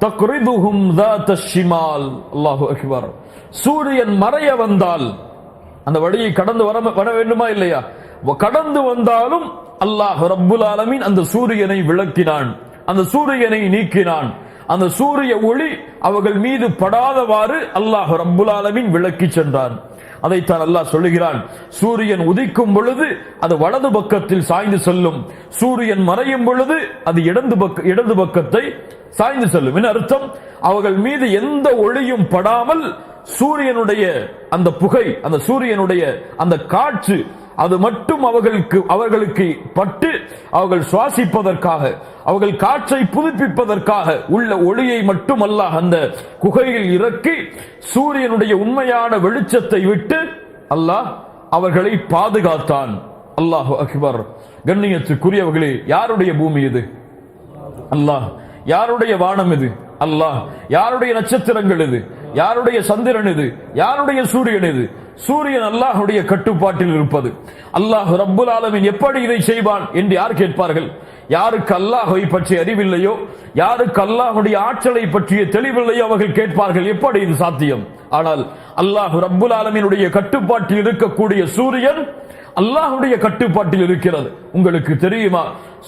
தக்ரிதுஹும் ذات الشمال. அல்லாஹு அக்பர். சூரியன் மறைய வந்தால் அந்த வழியை கடந்து வர வேண்டுமா இல்லையா, கடந்து வந்தாலும் அல்லாஹ் ரப்புல் ஆலமீன் அந்த சூரியனை விளக்கினான், அந்த சூரியனை நீக்கினான். அந்த சூரிய ஒளி அவர்கள் மீது படாதவாறு அல்லாஹ் ரப்புல் ஆலமீன் விளக்கி சென்றான். அதைத்தான் அல்லாஹ் சொல்லுகிறான், சூரியன் உதிக்கும் பொழுது அது வலது பக்கத்தில் சாய்ந்து செல்லும், சூரியன் மறையும் பொழுது அது இடது பக்கத்தை சாய்ந்து செல்லும். என்ன அர்த்தம்? அவர்கள் மீது எந்த ஒளியும் படாமல் சூரியனுடைய அந்த புகை, அந்த சூரியனுடைய அந்த காற்று அது மட்டும் அவர்களுக்கு பட்டு அவர்கள் சுவாசிப்பதற்காக, அவர்கள் காற்றை புதுப்பிப்பதற்காக உள்ள ஒளியை மட்டும் அல்லாஹ் அந்த குகையில் இறக்கி சூரியனுடைய உண்மையான வெளிச்சத்தை விட்டு அல்லாஹ் அவர்களை பாதுகாத்தான். அல்லாஹு அக்பர். கண்ணியத்துக்குரியவர்களே, யாருடைய பூமி இது? அல்லாஹ். யாருடைய வானம் இது? அல்லாஹ். யாருடைய நட்சத்திரங்கள் இது? யாருடைய சந்திரன் இது? யாருடைய சூரியன் இது? சூரியன் அல்லாஹுடைய கட்டுப்பாட்டில் இருப்பது. அல்லாஹ் ரப்புல் ஆலமீன் எப்படி இதை செய்வான் என்று யார் கேட்பார்கள்? யாருக்கு அல்லாஹை பற்றி அறிவில்லையோ, யாருக்கு அல்லாஹுடைய ஆற்றலை பற்றிய தெளிவில்லையோ அவர்கள் கேட்பார்கள், எப்படி இது சாத்தியம்? ஆனால் அல்லாஹ் ரப்புல் ஆலமீனுடைய கட்டுப்பாட்டில் இருக்கக்கூடிய சூரியன் அல்லாஹுடைய கட்டுப்பாட்டில் இருக்கிறது. உங்களுக்கு தெரியுமா,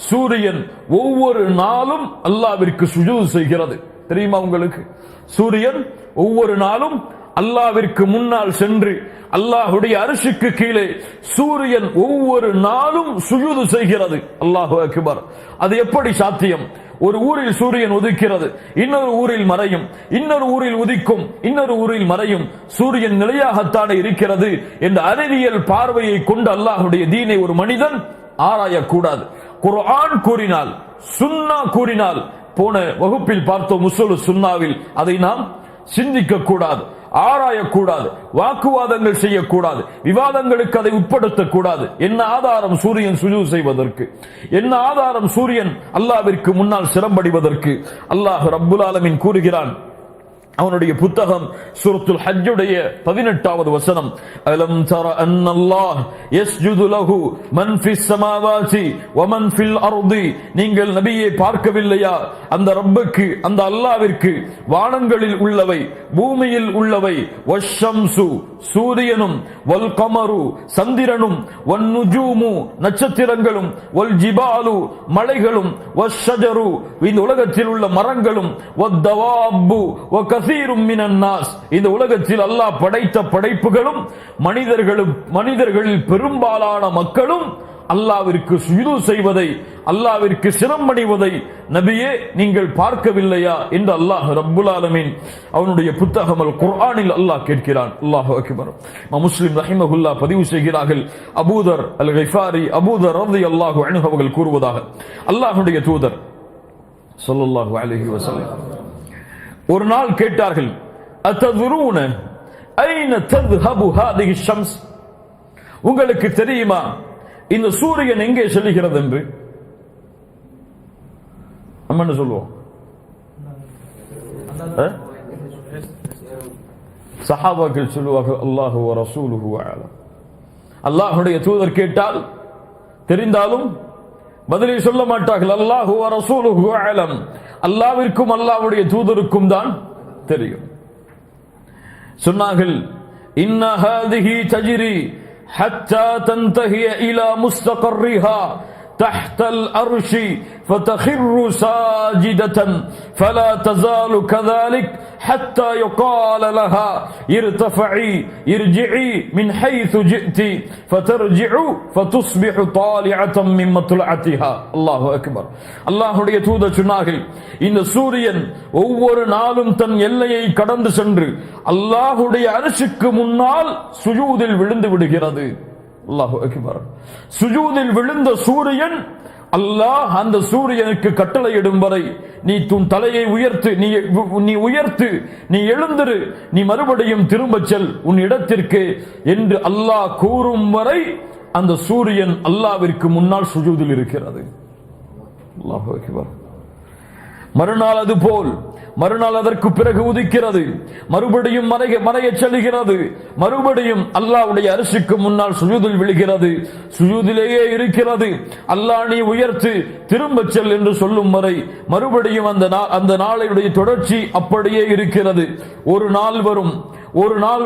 சூரியன் ஒவ்வொரு நாளும் அல்லாஹ்விற்கு சுஜூத் செய்கிறது. தெரியுமா உங்களுக்கு? சூரியன் ஒவ்வொரு நாளும் அல்லாஹ்விற்கு முன்னால் சென்று அல்லாஹுடைய அரிசிக்கு கீழே சூரியன் ஒவ்வொரு நாளும் சுஜூது செய்கிறது. அல்லாஹு அக்பர். அது எப்படி சாத்தியம்? ஒரு ஊரில் சூரியன் உதிக்கிறது, இன்னொரு ஊரில் மறையும், இன்னொரு ஊரில் உதிக்கும், இன்னொரு ஊரில் மறையும். சூரியன் நிலையாகத்தானே இருக்கிறது என்ற அறிவியல் பார்வையை கொண்டு அல்லாஹுடைய தீனை ஒரு மனிதன் ஆராயக்கூடாது. குர்ஆன் கூறினால், சுன்னா கூறினால், போன வகுப்பில் பார்த்தோம் உஸூலு சுன்னாவில், அதை நாம் சிந்திக்க கூடாது, ஆராயக்கூடாது, வாக்குவாதங்கள் செய்யக்கூடாது, விவாதங்களுக்கு அதை உட்படுத்தக்கூடாது. என்ன ஆதாரம் சூரியன் சுஜூத் செய்வதற்கு? என்ன ஆதாரம் சூரியன் அல்லாஹ்விற்கு முன்னால் சிரம்படிவதற்கு? அல்லாஹ் ரப்புல் ஆலமீன் கூறுகிறான், அவனுடைய புத்தகம் சூரத்துல் ஹஜ்ஜுடைய 18வது வசனம், அலம் தர அன்னல்லாஹ் யஸ்ஜுது லஹு மன் ஃபிஸ் ஸமாவாதி வ மன் ஃபில் அர்தி. நீங்கள் நபியே பார்க்கவில்லையா, அந்த ரப்புக்கு, அந்த அல்லாஹ்விற்கு வானங்களில் உள்ளவை பூமியில் உள்ளவை, வஷ்ஷம்சு சூரியனும், வல் கமரு சந்திரனும், வன் நுஜூமு நட்சத்திரங்களும், வல் ஜிபாலு மலைகளும், வஷ்ஷஜரு இந்த உலகத்தில் உள்ள மரங்களும், வத்தவாபு வ இந்த உலகத்தில் அல்லாஹ் படைத்த படைப்புகளும் மனிதர்களில் பெரும்பாலான மக்களும் அல்லாஹ்விற்கு சுஜூத் செய்வதை, அல்லாஹ்விற்கு சிரமணிவதை நபியே நீங்கள் பார்க்கவில்லையா என்று அல்லாஹ் ரப்புல் ஆலமீன் அவனுடைய புத்தகம் அல் குர்ஆனில் அல்லாஹ் கேட்கிறான். அல்லாஹு அக்பர். முஸ்லிம் ரஹிமஹுல்லாஹ் பதிவு செய்கிறார்கள், அபூதர் அல் கிஃபாரி, அபூதர் ரலியல்லாஹு அன்ஹு அவர்கள் கூறுவதாக, அல்லாஹ்வுடைய தூதர் ஸல்லல்லாஹு அலைஹி வஸல்லம் ஒரு நாள் கேட்டார்கள், அத்ததுரூன ஐன தذهب هذه الشمس. உங்களுக்கு தெரியுமா இந்த சூரியன் எங்கே செல்கிறது என்று? நம்ம என்ன சொல்லுவோம்? சஹாபாக்கள் சொல்லுவார்கள், அல்லாஹு வ ரசூலுஹு அலம். அல்லாஹ்வுடைய தூதர் கேட்டால் தெரிந்தாலும் பதிலை சொல்ல மாட்டார்கள். அல்லாஹு வ ரசூலுஹு அலம். அல்லாஹ்விற்கும் அல்லாஹ்வுடைய தூதருக்கும் தான் தெரியும். சொன்னார்கள், இன்ன ஹாதிஹி தஜ்ரி ஹத்தா தன்தஹி இலா முஸ்தகர்ரிஹா تحت الأرش فتخر ساجدة فلا تزال كذلك حتى يقال لها ارتفعي ارجعي من حيث جئت فترجع فتصبح طالعة من مطلعتها. الله أكبر. அல்லாஹ்வுடைய தூதர் சொன்னார்கள், இந்த சூரியன் ஒவ்வொரு நாளும் தன் எல்லையை கடந்து சென்று அல்லாஹ்வுடைய அர்ஷுக்கு முன்னால் சுஜூதில் விழுந்து விடுகிறது. அல்லாஹு அக்பர். சுஜூதில் விழுந்த சூரியன், அல்லாஹ் அந்த சூரியனுக்கு கட்டளையிடும் வரை நீ உன் தலையை உயர்த்து, நீ உயர்த்து, நீ எழுந்திரு, நீ மறுபடியும் திரும்ப செல் உன் இடத்திற்கு என்று அல்லாஹ் கூறும் வரை அந்த சூரியன் அல்லாஹ்விற்கு முன்னால் சுஜூதில் இருக்கிறது. அல்லாஹு அக்பர். மறுநாள் அது போல், மறுநாள் அதற்கு பிறகு உதிக்கிறது, மறுபடியும் மறைய செல்கிறது, மறுபடியும் அல்லாஹ்வுடைய அரிசிக்கு முன்னால் சுஜூதில் விழுகிறது, சுஜூதிலேயே இருக்கிறது. அல்லாஹ் நீ உயர்த்து, திரும்ப செல் என்று சொல்லும் வரை மறுபடியும் அந்த நாளுடைய தொடர்ச்சி அப்படியே இருக்கிறது. ஒரு நாள்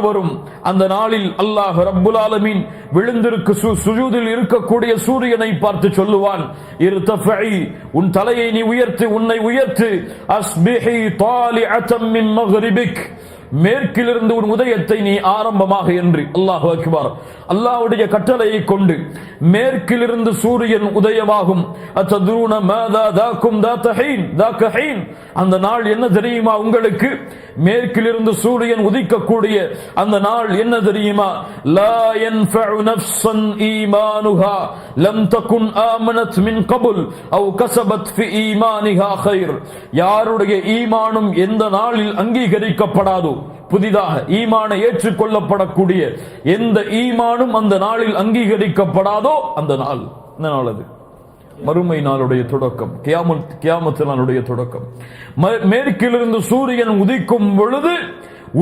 வரும், அந்த நாளில் அல்லாஹ் ரப்புல் ஆலமீன் விழுந்திருக்கு சுஜூதில் இருக்கக்கூடிய சூரியனை பார்த்து சொல்லுவான், இர்தஃபஇ உன் தலையை நீ உயர்த்து, உன்னை உயர்த்து, அஸ்பிஹி தாலிஅத்தம் மின் மக்ரிபிக் மேற்கிலிருந்து உன் உதயத்தை நீ ஆரம்பமாக என்று. அல்லாஹு அக்பர். அல்லாஹ்வுடைய கட்டளையை கொண்டு மேற்கிலிருந்து சூரியன் உதயமாகும். அத்ததுரூன மாதா தாக்கும் தாதஹீன் தாகஹீன். அந்த நாள் என்ன தெரியுமா உங்களுக்கு? மேற்கிலிருந்து சூரியன் உதிக்கக்கூடிய அந்த நாள் என்ன தெரியுமா? லா யன்ஃபஉ நஃப்ஸன் ஈமானுஹா லம் தகுன் ஆமனத் மின் கபுல் அவ் கஸபத் ஃபி ஈமானிஹா கைர். யாருடைய ஈமானும் எந்த நாளில் அங்கீகரிக்கப்படாதோ, புதிதாக ஈமானை ஏற்றுக்கொள்ளப்படக்கூடிய எந்த ஈமானும் அந்த நாளில் அங்கீகரிக்கப்படாதோ அந்த நாள் என்ன நாள்? அது மறுமை நாளுடைய தொடக்கம், கியாமத் நாளுடைய தொடக்கம். மேற்கிலிருந்து சூரியன் உதிக்கும் பொழுது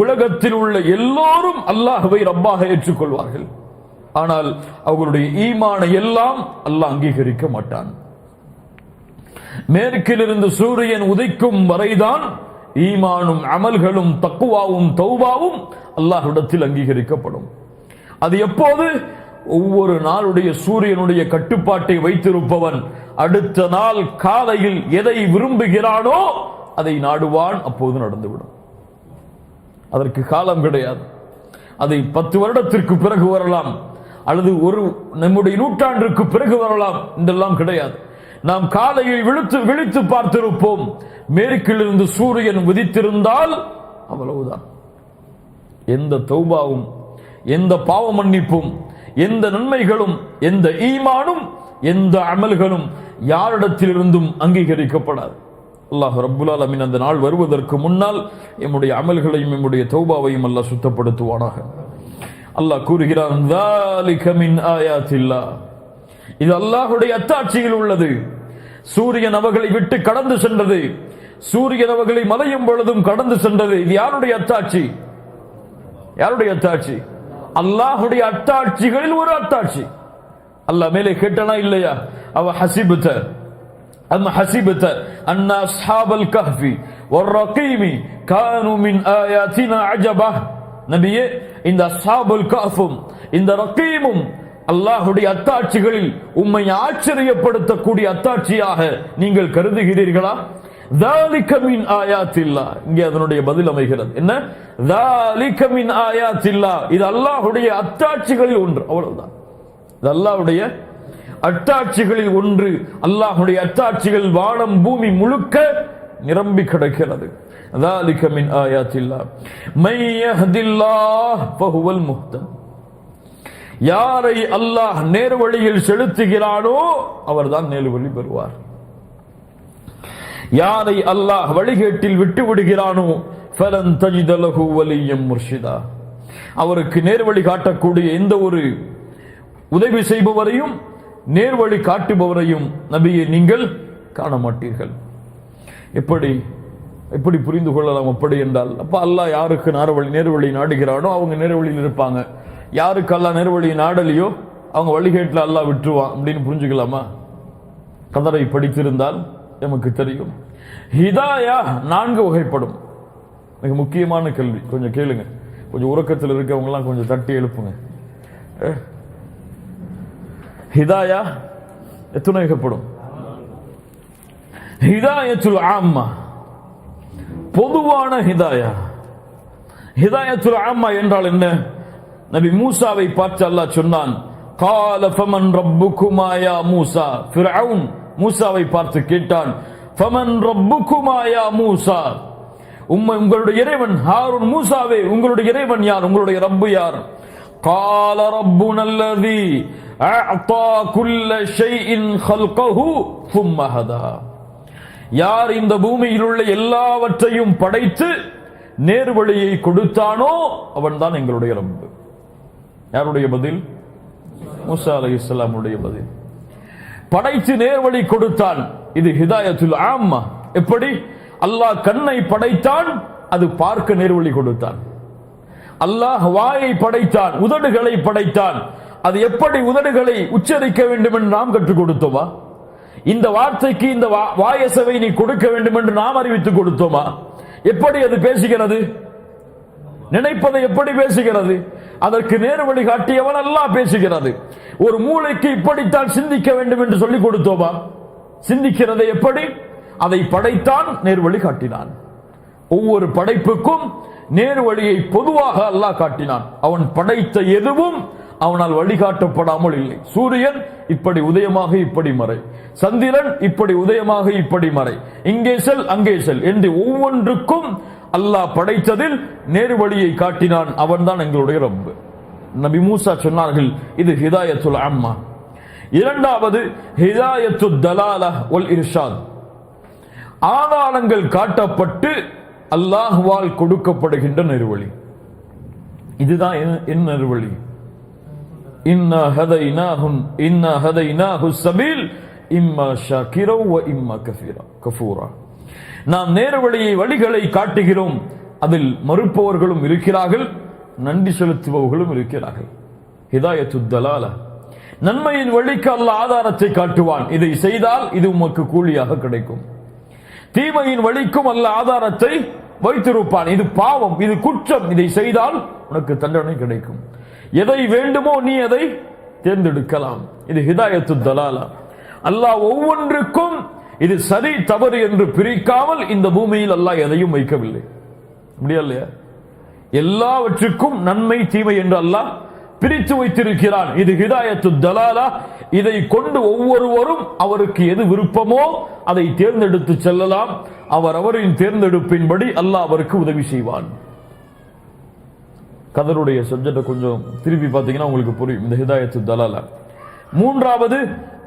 உலகத்தில் உள்ள எல்லோரும் அல்லாஹ்வை ரப்பாக ஏற்றுக்கொள்வார்கள். ஆனால் அவர்களுடைய ஈமானை எல்லாம் அல்லாஹ் அங்கீகரிக்க மாட்டான். மேற்கிலிருந்து சூரியன் உதிக்கும் வரைதான் ஈமானும் அமல்களும் தக்குவாவும் தௌபாவும் அல்லாஹ்விடத்தில் அங்கீகரிக்கப்படும். அது எப்போது? ஒவ்வொரு நாளுடைய சூரியனுடைய கட்டுப்பாட்டை வைத்திருப்பவன் அடுத்த நாள் காலையில் எதை விரும்புகிறானோ அதை நாடுவான். அப்போது நடந்துவிடும். அதற்கு காலம் கிடையாது. அதை 10 வருடத்திற்கு பிறகு வரலாம், அல்லது நம்முடைய நூற்றாண்டிற்கு பிறகு வரலாம் என்றெல்லாம் கிடையாது. நாம் காலையில் விழித்து பார்த்திருப்போம். மேற்கிலிருந்து சூரியன் உதித்திருந்தால் அவ்வளவுதான். எந்த தௌபாவும், எந்த பாவ மன்னிப்பும், எந்த நன்மைகளும், எந்த ஈமானும், எந்த அமல்களும் யாரிடத்திலிருந்தும் அங்கீகரிக்கப்படாது. அல்லாஹ் ரப்புல் ஆலமீன் அந்த நாள் வருவதற்கு முன்னால் எம்முடைய அமல்களையும் எம்முடைய தௌபாவையும் அல்லாஹ் சுத்தப்படுத்துவானாக. அல்லாஹ் கூறுகிறான், ذَلِكَ مِنْ آيَاتِ اللَّهِ. இது அல்லாஹ்வுடைய அத்தாட்சியில் உள்ளது. சூரியன் அவர்களை விட்டு கடந்து சென்றது. சூரியன் அவர்களை மலையும் பொழுதும் கடந்து சென்றது. இது யாருடைய அத்தாட்சி? யாருடைய அத்தாட்சி? அல்லாஹ்வுடைய அத்தாட்சிகளில் ஒரு அத்தாட்சி. அல்லாஹ் மேலே கேட்டானா இல்லையா? அவ ஹசிபத அம் ஹசிபத அன்ன அஸ்ஹாபல் கஹ்ஃபி வர்ரகீமி கானூ மின் ஆயாத்தினா அஜபா. நபியே, இந்த அஸ்ஹாபுல் கஹ்ஃபும் இந்த ரகீமும் அல்லாஹ்வுடைய அத்தாட்சிகளில் உம்மை ஆச்சரியப்படுத்தக்கூடிய அத்தாட்சியாக நீங்கள் கருதுகிறீர்களா? ذَلِكَ مِنْ آيَاتِ اللَّهِ. இங்கே அதனுடைய பதில் அமைகிறது. என்ன? ذَلِكَ مِنْ آيَاتِ اللَّهِ. இது அல்லாஹ்வுடைய அத்தாட்சிகளில் ஒன்று. அவ்வளவுதான். இது அல்லாஹ்வுடைய அத்தாட்சிகளில் ஒன்று. அல்லாஹ்வுடைய அத்தாட்சிகள் வானம் பூமி முழுக்க நிரம்பி கிடக்கிறது. ذَلِكَ مِنْ آيَاتِ اللَّهِ مَن يَهْدِ اللَّهُ فَهُوَ الْمُهْتَدِ. யாரை அல்லாஹ் நேர்வழியில் செலுத்துகிறானோ அவர்தான் நேர்வழி பெறுவார். யாரை அல்லாஹ் வழிகேட்டில் விட்டு விடுகிறானோ ஃபலன் தஜித லஹு வலிய்யம் முர்ஷிதா. அவருக்கு நேர்வழி காட்டக்கூடிய எந்த ஒரு உதவி செய்பவரையும் நேர்வழி காட்டுபவரையும் நபியே நீங்கள் காண மாட்டீர்கள். எப்படி புரிந்து கொள்ளலாம்? அப்படி என்றால் அப்ப அல்லாஹ் யாருக்கு நேர்வழி நாடுகிறானோ அவங்க நேர்வழியில் இருப்பாங்க. யாருக்கு அல்லாஹ் நேர்வழி நாடலையோ அவங்க வழிகேட்டில் அல்லாஹ் விட்டுருவான் அப்படின்னு புரிஞ்சுக்கலாமா? கதரை படித்திருந்தால் நமக்கு தெரியும். ஹிதாயா 4 வகைப்படும். மிக முக்கியமான கேள்வி, கொஞ்சம் கேளுங்க. கொஞ்சம் உறக்கத்தில் இருக்கவங்க எல்லாம் கொஞ்சம் தட்டி எழுப்புங்க. ஹிதாயா எத்தனை வகைப்படும்? ஹிதாயத்துல் ஆம்மா, பொதுவான ஹிதாயா. ஹிதாயத்துல் ஆம்மா என்றால் என்ன? நபி மூசாவை பார்த்து அல்லாஹ் சொன்னான், قال فمن ربكما يا موسى. ஃபிர்அவுன் மூசாவை பார்த்து கேட்டான், فمن ربكما يا موسى. உங்களுடைய இறைவன் ஹாரூன் மூசாவே உங்களுடைய இறைவன் யார்? உங்களுடைய ரப்பு யார்? قال ربنا الذي اعطى كل شيء خلقه ثم هدى. யார் இந்த பூமியில் உள்ள எல்லாவற்றையும் படைத்து நேர்வழியை கொடுத்தானோ அவன்தான் எங்களுடைய ரப்பு. யாருடைய பதில்? மூசா அலைஹிஸ்ஸலாமுடைய பதில். படைத்து நேர்வழி கொடுத்தான். இது ஹிதாயத்துல் ஆம்மா. எப்படி? அல்லாஹ் கண்ணை படைத்தான், அது பார்க்க நேர்வழி கொடுத்தான். அல்லாஹ் வாயை படைத்தான், உதடுகளை படைத்தான், அது எப்படி உதடுகளை உச்சரிக்க வேண்டும் என்று நாம் கற்றுக் கொடுத்தோமா? இந்த வார்த்தைக்கு இந்த வாயசவை நீ கொடுக்க வேண்டும் என்று நாம் அறிவித்துக் கொடுத்தோமா? எப்படி அது பேசுகிறது? நினைப்பதை எப்படி பேசுகிறது? அதற்கு நேர்வழி காட்டியவன் அல்லாஹ் பேசுகிறது. ஒரு மூளைக்கு இப்படித்தான் சிந்திக்க வேண்டும் என்று சொல்லிக் கொடுத்தோமா? சிந்திக்கிறதை எப்படி? அதை படைத்தான், நேர்வழி காட்டினான். ஒவ்வொரு படைப்புக்கும் நேர்வழியை பொதுவாக அல்லாஹ் காட்டினான். அவன் படைத்த எதுவும் அவனால் வழிகாட்டப்படாமல் இல்லை. சூரியன் இப்படி உதயமாக இப்படி மறை, சந்திரன் இப்படி உதயமாக இப்படி மறை, இங்கே செல் அங்கே செல் என்று ஒவ்வொன்றுக்கும் அல்லாஹ் படைத்ததில் நேரு வழியை காட்டினான். அவன்தான் எங்களுடைய ரப்பு. நபி மூசா சொன்னார்கள், இது ஹிதாயத்துல் அம்மா. இரண்டாவது ஹிதாயத்துத் தலாலா வல் இர்ஷாத். ஆதாரங்கள் காட்டப்பட்டு அல்லாஹ்வால் கொடுக்கப்படுகின்ற நெருவழி. இதுதான் என் நெருவழி. இன்னா ஹதைனாஹு ஸபீல் இம்மா ஷாக்கிரா வ இம்மா கஃபூரா. நாம் நேர்வழியை வழிகளை காட்டுகிறோம். அதில் மறுப்பவர்களும் இருக்கிறார்கள், நன்றி செலுத்துபவர்களும் இருக்கிறார்கள். ஹிதாயத்துத் தலாலா, நன்மையின் வழிக்கு அல்லாஹ் ஆதாரத்தை காட்டுவான். இதை செய்தால் இது உமக்கு கூலியாக கிடைக்கும். தீமையின் வழிக்கும் அல்லாஹ் ஆதாரத்தை வைத்திருப்பான். இது பாவம், இது குற்றம், இதை செய்தால் உனக்கு தண்டனை கிடைக்கும். எதை வேண்டுமோ நீ அதை தேர்ந்தெடுக்கலாம். இது ஹிதாயத்துத் தலாலா. அல்லாஹ் ஒவ்வொன்றுக்கும் இது சரி தவறு என்று பிரிக்காமல் இந்த பூமியில் அல்லாஹ் எதையும் வைக்கவில்லை. அப்படியா இல்லையா? எல்லாவற்றுக்கும் நன்மை தீமை என்று அல்லாஹ் பிரித்து வைத்திருக்கிறான். இது ஹிதாயத்துத் தலாலா. இதை கொண்டு ஒவ்வொருவரும் அவருக்கு எது விருப்பமோ அதை தேர்ந்தெடுத்து செல்லலாம். அவரின் தேர்ந்தெடுப்பின்படி அல்லாஹ் அவருக்கு உதவி செய்வான். கதருடைய சப்ஜெக்டை கொஞ்சம் திருப்பி பார்த்தீங்கன்னா உங்களுக்கு புரியும் இந்த ஹிதாயத்துத் தலாலா. மூன்றாவது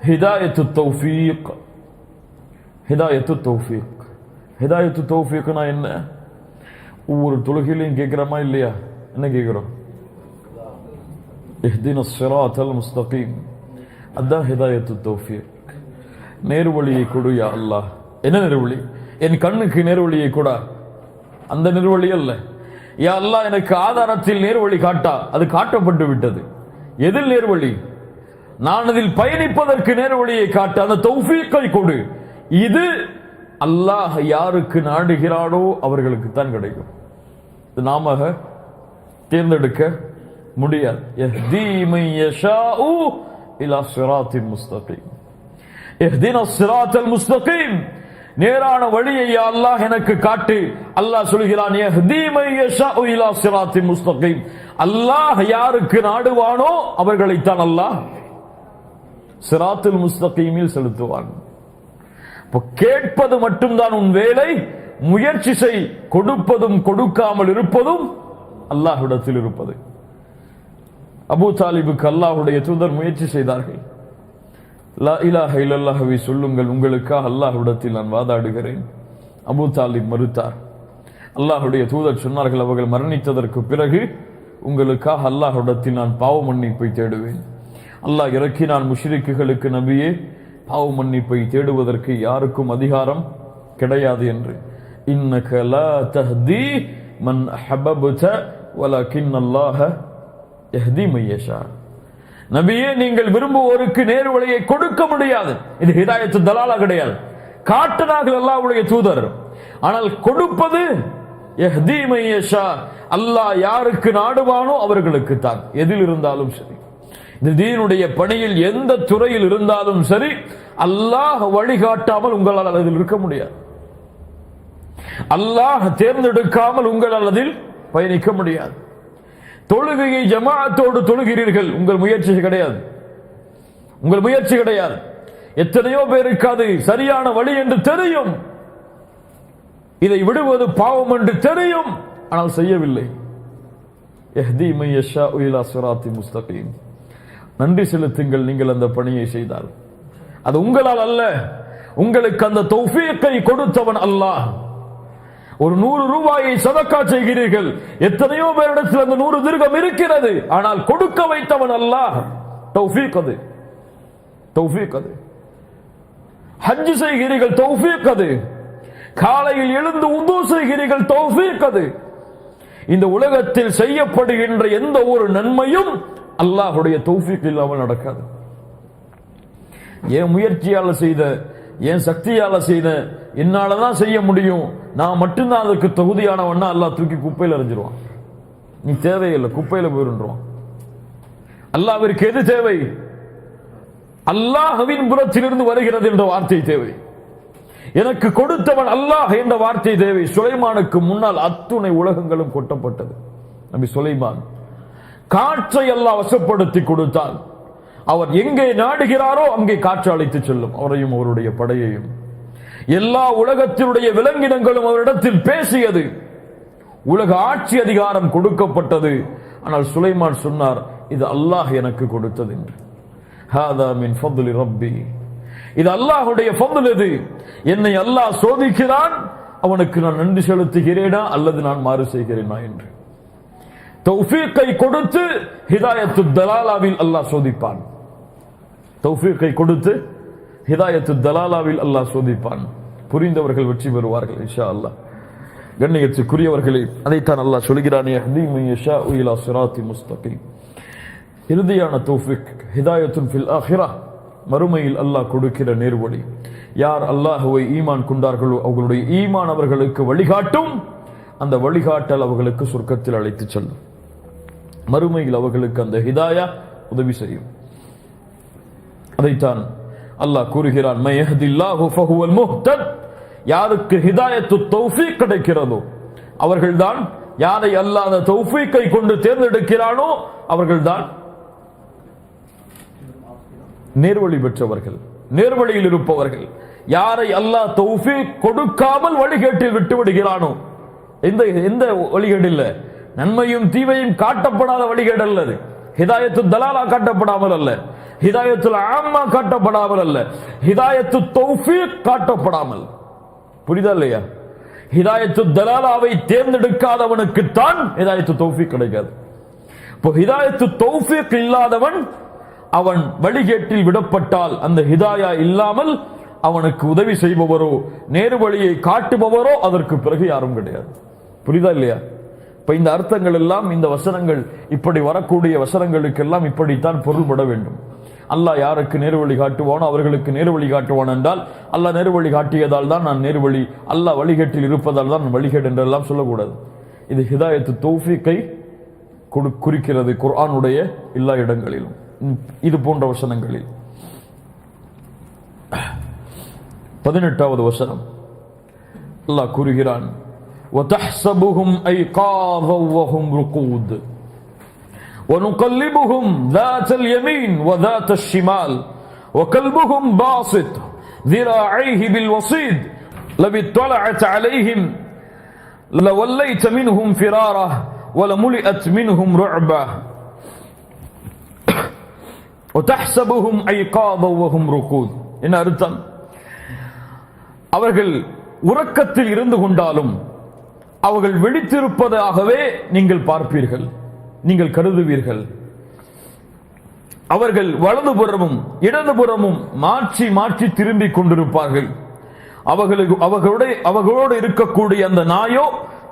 ஹிதாயத்துத் தௌஃபீக். ஹிதாயத்துத் தௌஃபீக். ஹிதாயத்துத் தௌஃபீக்னா என்ன? ஒவ்வொரு தொழுகையிலையும் கேட்கிறோமா இல்லையா? என்ன கேட்கிறோம்? இஹ்தினஸ் ஸிராத்தல் முஸ்தகீம். அதான் ஹிதாயத்துத் தௌஃபீக். நேர்வழியை கொடு யா அல்லாஹ். என்ன நேர்வழி? என் கண்ணுக்கு நேர்வழியை கொடா, அந்த நேர்வழி அல்ல. யா அல்லாஹ் எனக்கு ஆதாரத்தில் நேர்வழி காட்டா, அது காட்டப்பட்டு விட்டது. எதில் நேர்வழி? நான் அதில் பயணிப்பதற்கு நேர்வழியை காட்ட, அந்த தௌஃபீக்கை கொடு. இது அல்லாஹ் யாருக்கு நாடுகிறானோ அவர்களுக்கு தான் கிடைக்கும். இது நாம தேர்ந்தெடுக்க முடியாது. யஹ்தி மன் யஷாஉ இலா ஸிராத்தின் முஸ்தகீம். இஹ்தினஸ் ஸிராத்தல் முஸ்தகீம். நேரான வழியை யா அல்லாஹ் எனக்கு காட்டு. அல்லாஹ் சொல்கிறான், யஹ்தி மன் யஷாஉ இலா ஸிராத்தின் முஸ்தகீம். அல்லாஹ் யாருக்கு நாடுவானோ அவர்களைத்தான் அல்லாஹ் ஸிராத்துல் முஸ்தகீமில் செலுத்துவான். கேட்பது மட்டும்தான் உன் வேலை. முயற்சி செய். கொடுப்பதும் கொடுக்காமல் இருப்பதும் அல்லாஹ்விடத்தில் இருப்பது. அபூ தாலிபுக்கு அல்லாஹ்வுடைய தூதர் முயற்சி செய்தார்கள். லா இலாஹ இல்லல்லாஹ்வை சொல்லுங்கள், உங்களுக்காக அல்லாஹ்விடத்தில் நான் வாதாடுகிறேன். அபூ தாலிப் மறுத்தார். அல்லாஹ்வுடைய தூதர் சொன்னார்கள், அவர்கள் மரணித்ததற்கு பிறகு உங்களுக்காக அல்லாஹ்விடத்தில் நான் பாவ மன்னிப்பை தேடுவேன். அல்லாஹ் இறக்கினான், முஷ்ரிக்குகளுக்கு நபியே, பாவ மன்னிப்பை தேடுவதற்கு யாருக்கும் அதிகாரம் கிடையாது என்று. இன்னக லா தஹ்தி மன் அஹ்பப்த வலக்கின்னல்லாஹ யஹ்தி மன் யஷா. நபியே, நீங்கள் விரும்புவோருக்கு நேர்வழியை கொடுக்க முடியாது. இது ஹிதாயத்துத் தலாலா கிடையாது. காட்டினார்கள் அல்லாஹ்வுடைய தூதர், ஆனால் கொடுப்பது யஹ்தி மன் யஷா. அல்லாஹ் யாருக்கு நாடுவானோ அவர்களுக்கு தான். எதில் இருந்தாலும் சரி, இந்த தீனுடைய பணியில் எந்த துறையில் இருந்தாலும் சரி, அல்லாஹ் வழிகாட்டாமல் உங்களால் அதில் இருக்க முடியாது. அல்லாஹ் தேர்ந்தெடுக்காமல் உங்களால் அதில் பயணிக்க முடியாது. தொழுகையை ஜமாஅத்தோடு தொழுகிறீர்கள், உங்கள் முயற்சி கிடையாது. உங்கள் முயற்சி கிடையாது. எத்தனையோ பேருக்கு அது சரியான வழி என்று தெரியும், இதை விடுவது பாவம் என்று தெரியும், ஆனால் செய்யவில்லை. யஹ்தி மன் யஷாஉ இலா ஸிராத்தின் முஸ்தகீம். நன்றி செலுத்துங்கள் நீங்கள் அந்த பணியை செய்தால். அது உங்களால் அல்ல, உங்களுக்கு அந்த தௌஃபீக்கை கொடுத்தவன் அல்லாஹ். ஒரு 100 ரூபாயை சதக்கா செய்கிறீர்கள், எத்தனையோ பேரிடத்தில் அந்த 100 திர்கம் இருக்கிறது, ஆனால் கொடுக்க வைத்தவன் அல்லாஹ். தௌஃபீக் அது, தௌஃபீக் அது. ஹஜ் செய்கிறீர்கள், தௌஃபீக் அது. காலையில் எழுந்து உது செய்கிறீர்கள், தௌஃபீக் அது. இந்த உலகத்தில் செய்யப்படுகின்ற எந்த ஒரு நன்மையும் அல்லாஹ்வுடைய தௌஃபீக் இல்லாமல் நடக்காது. என் முயற்சியால செய்த, என் சக்தியால செய்த, என்னாலதான் செய்ய முடியும், நான் மட்டும்தான் அதுக்கு தகுதியானவன்னா அல்லாஹ் தூக்கி குப்பையில் எறிஞ்சிருவான். நீ தேவையில்லை, குப்பையில போயிருவான். அல்லாஹ்விற்கு எது தேவை? அல்லாஹ்வின் புறத்திலிருந்து வருகிறது என்ற வார்த்தை தேவை. எனக்கு கொடுத்தவன் அல்லாஹ் என்ற வார்த்தை தேவை. சுலைமானுக்கு முன்னால் அத்துணை உலகங்களும் கொட்டப்பட்டது. நபி சுலைமான் காற்றை அல்லாஹ் வசப்படுத்தி கொடுத்தால் அவர் எங்கே நாடுகிறாரோ அங்கே காற்று அழைத்து செல்லும் அவரையும் அவருடைய படையையும். எல்லா உலகத்தினுடைய விலங்கினங்களும் அவரிடத்தில் பேசியது. உலக ஆட்சி அதிகாரம் கொடுக்கப்பட்டது. ஆனால் சுலைமான் சொன்னார், இது அல்லாஹ் எனக்கு கொடுத்தது என்று. ஹாதா மின் ஃபضل ரப்பி, இது அல்லாஹ்வுடைய ஃபضل. இது என்னை அல்லாஹ் சோதிக்கிறான், அவனுக்கு நான் நன்றி செலுத்துகிறேனா அல்லது நான் மாறு செய்கிறேனா என்று. தௌஃபீக்கை கொடுத்து ஹிதாயத்து தலாலாவில் அல்லாஹ் சோதிப்பான். தௌஃபீக்கை கொடுத்து ஹிதாயத்து தலாலாவில் அல்லாஹ் சோதிப்பான். புரிந்தவர்கள் வெற்றி பெறுவார்கள் இன்ஷா அல்லாஹ். கண்ணியத்துக்குரியவர்களே, அதைத்தான் அல்லாஹ் சொல்கிறான், யஹ்தி மன் யஷாஉ இலா ஸிராத்தி முஸ்தகீம். இறுதியான தௌஃபீக் ஹிதாயத்துன் ஃபில் ஆখিরাহ, மறுமையில் அல்லாஹ் கொடுக்கிற நேர்வழி. யார் அல்லாஹ்வை ஈமான் கொண்டார்களோ அவர்களுடைய ஈமான் அவர்களுக்கு வழிகாட்டும். அந்த வழிகாட்டல் அவர்களுக்கு சொர்க்கத்தில் அழைத்து செல்லும். மறுமையில் அவர்களுக்கு அந்த ஹிதாயா உதவி செய்யும். அதைத்தான் அல்லாஹ் கூறுகிறான், மை யஹ்தில்லாஹு ஃபஹுவல் முஹ்தத். யாருக்கு ஹிதாயத்து தௌஃபீக் கிடைக்கிறதோ அவர்கள்தான், யாரை அல்லாஹ் அந்த தௌஃபீக்கை கொண்டு தேர்ந்தெடுக்கிறானோ அவர்கள்தான் நேர்வழி பெற்றவர்கள், நேர்வழியில் இருப்பவர்கள். யாரை அல்லாஹ் தௌஃபீக் கொடுக்காமல் வழிகேட்டில் விட்டு விடுகிறானோ, எந்த வழிகேடு இல்ல, நன்மையும் தீமையும் காட்டப்படாத வழிகேடு அல்லது. ஹிதாயத்து தலாலா காட்டப்படாமல் அல்ல, ஹிதாயத்துல் ஆம்மா காட்டப்படாமல் அல்ல, ஹிதாயத்து தௌஃபீக் காட்டப்படாமல். புரியுதா இல்லையா? ஹிதாயத்து தலாலாவை தேர்ந்தெடுக்காதவனுக்கு தான் ஹிதாயத்து தௌஃபீக் கிடைக்காது. இப்போ ஹிதாயத்து தௌஃபீக் இல்லாதவன் அவன் வழிகேட்டில் விடப்பட்டால் அந்த ஹிதாயா இல்லாமல் அவனுக்கு உதவி செய்பவரோ நேரு வழியை காட்டுபவரோ அதற்கு பிறகு யாரும் கிடையாது. புரியுதா இல்லையா? இப்ப இந்த அர்த்தங்கள் எல்லாம், இந்த வசனங்கள், இப்படி வரக்கூடிய வசனங்களுக்கெல்லாம் இப்படித்தான் பொருள்பட வேண்டும். அல்லாஹ் யாருக்கு நேர்வழி காட்டுவானோ அவர்களுக்கு நேர்வழி காட்டுவான் என்றால், அல்லாஹ் நேர்வழி காட்டியதால் தான் நான் நேர்வழி, அல்லாஹ் வழிகேட்டில் இருப்பதால் தான் வழிகேடு என்றெல்லாம் சொல்லக்கூடாது. இது ஹிதாயத்து தௌஃபீக்கை குறிக்கிறது குர்ஆனுடைய எல்லா இடங்களிலும், இது போன்ற வசனங்களில். 18வது வசனம் அல்லாஹ் கூறுகிறான், وَتَحْسَبُهُمْ أَيْقَاظًا وَهُمْ رُقُودٌ وَنُقَلِّبُهُمْ ذَاتَ الْيَمِينِ وَذَاتَ الشِّمَالِ وَكَلْبُهُمْ بَاسِطٌ ذِرَاعَيْهِ بِالْوَصِيدِ لَوِ اطَّلَعْتَ عَلَيْهِمْ لَوَلَّيْتَ مِنْهُمْ فِرَارًا وَلَمُلِئَتْ مِنْهُمْ رُعْبًا وَتَحْسَبُهُمْ أَيْقَاظًا وَهُمْ رُقُودٌ. என்ன அர்த்தம்? அவர்கள் உறக்கத்தில் இருந்து கொண்டாலும் அவர்கள் விழித்திருப்பதாகவே நீங்கள் பார்ப்பீர்கள், நீங்கள் கருதுவீர்கள். அவர்கள் வலதுபுறமும் இடதுபுறமும் மாற்றி மாற்றி திரும்பிக் கொண்டிருப்பார்கள். அவர்களோடு இருக்கக்கூடிய அந்த நாயோ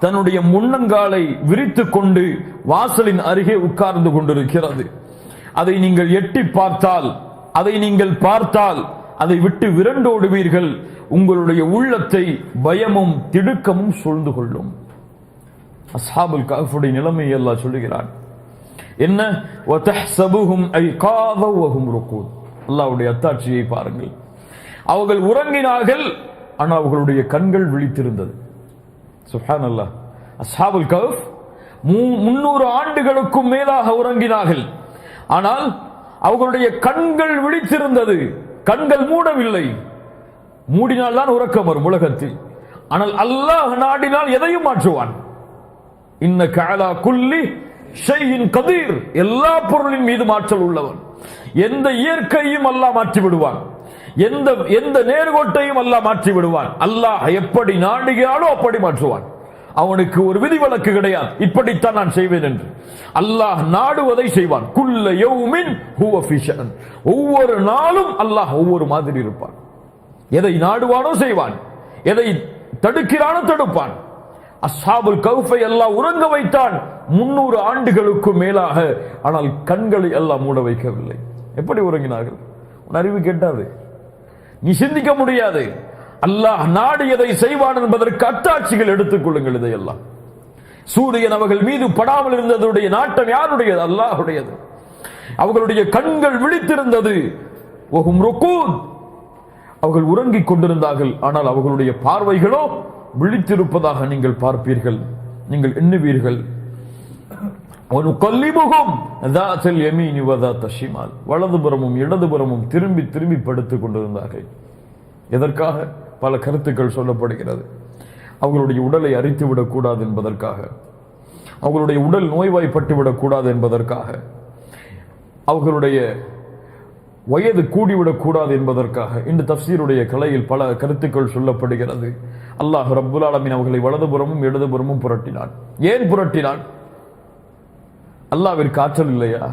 தன்னுடைய முன்னங்காலை விரித்து கொண்டு வாசலின் அருகே உட்கார்ந்து கொண்டிருக்கிறது. அதை நீங்கள் எட்டி பார்த்தால், அதை நீங்கள் பார்த்தால் அதை விட்டு விரண்டோடுவீர்கள். உங்களுடைய உள்ளத்தை பயமும் திடுக்கமும் சூழ்ந்து கொள்ளும். அஸ்ஹாபுல் கஹ்ஃபுடைய நிலைமையை அல்லாஹ் சொல்லுகிறான். என்ன? வதஹ்சபுஹும் ஐகாதா வஹும் ருகூத். அல்லாஹ்வுடைய அத்தாட்சியை பாருங்கள். அவர்கள் உறங்கினார்கள், ஆனால் அவர்களுடைய கண்கள் விழித்திருந்தது. சுப்ஹானல்லாஹ். அஸ்ஹாபுல் கஹ்ஃப் 300 ஆண்டுகளுக்கும் மேலாக உறங்கினார்கள், ஆனால் அவர்களுடைய கண்கள் விழித்திருந்தது, கண்கள் மூடவில்லை. மூடினால்தான் உறக்கம் வரும் உலகத்தில். ஆனால் அல்லாஹ் நாடினால் எதையும் மாற்றுவான். இன்னக அலா குல்லி ஷைஇன் கதீர். எல்லா பொருளின் மீது மாற்றல் உள்ளவன். எந்த இயற்கையும் அல்லாஹ் மாற்றி விடுவான், எந்த நேர்கோட்டையும் அல்லாஹ் மாற்றி விடுவான். அல்லாஹ் எப்படி நாடுகிறானோ அப்படி மாற்றுவான். அவனுக்கு ஒரு விதிவிலக்கு கிடையாது, இப்படித்தான் நான் செய்வேன் என்று. அல்லாஹ் நாடுவதை செய்வான். குல்ல யௌமின் ஹுவ ஃபீ ஷஅன். ஒவ்வொரு நாளும் அல்லாஹ் ஒவ்வொரு மாதிரி இருப்பான். எதை நாடுவானோ செய்வான், எதை தடுக்கிறானோ தடுப்பான். அஸ்ஹாபுல் கஹ்ஃபை அல்லாஹ் உறங்க வைத்தான் 300 ஆண்டுகளுக்கு மேலாக, ஆனால் கண்களை அல்லாஹ் மூட வைக்கவில்லை. எப்படி உறங்கினார்கள்? உன் அறிவு கேட்டாது, நீ சிந்திக்க முடியாது. அல்லாஹ் நாடியதை செய்வான் என்பதற்கு அத்தாட்சிகள் எடுத்துக் கொள்ளுங்கள். இதையெல்லாம் சூரியன் அவர்கள் மீது படாமல் இருந்ததுடைய நாட்டம் யாருடையது? அல்லாஹ்வுடையது. அவர்களுடைய கண்கள் விழித்திருந்தது. வஹும் ருகூத். அவர்கள் உறங்கிக் கொண்டிருந்தார்கள், ஆனால் அவர்களுடைய பார்வைகளோ விழித்திருப்பதாக நீங்கள் பார்ப்பீர்கள், நீங்கள் எண்ணுவீர்கள். வலதுபுறமும் இடதுபுறமும் திரும்பி திரும்பி படுத்துக் கொண்டிருந்தார்கள். எதற்காக? பல கருத்துக்கள் சொல்லப்படுகிறது. அவர்களுடைய உடலை அரித்து விடக்கூடாது என்பதற்காக, அவர்களுடைய உடல் நோய்வாய்ப்பட்டு விடக்கூடாது என்பதற்காக, அவர்களுடைய வயது கூடிவிடக்கூடாது என்பதற்காக. இந்த தஃசீருடைய கலையில் பல கருத்துக்கள் சொல்லப்படுகிறது. அல்லாஹ் ரப்புல் ஆலமீன் அவர்களை வலதுபுறமும் இடதுபுறமும் புரட்டினான். ஏன் புரட்டினான்? அல்லாஹ்விற்கு ஆற்றல் இல்லையா?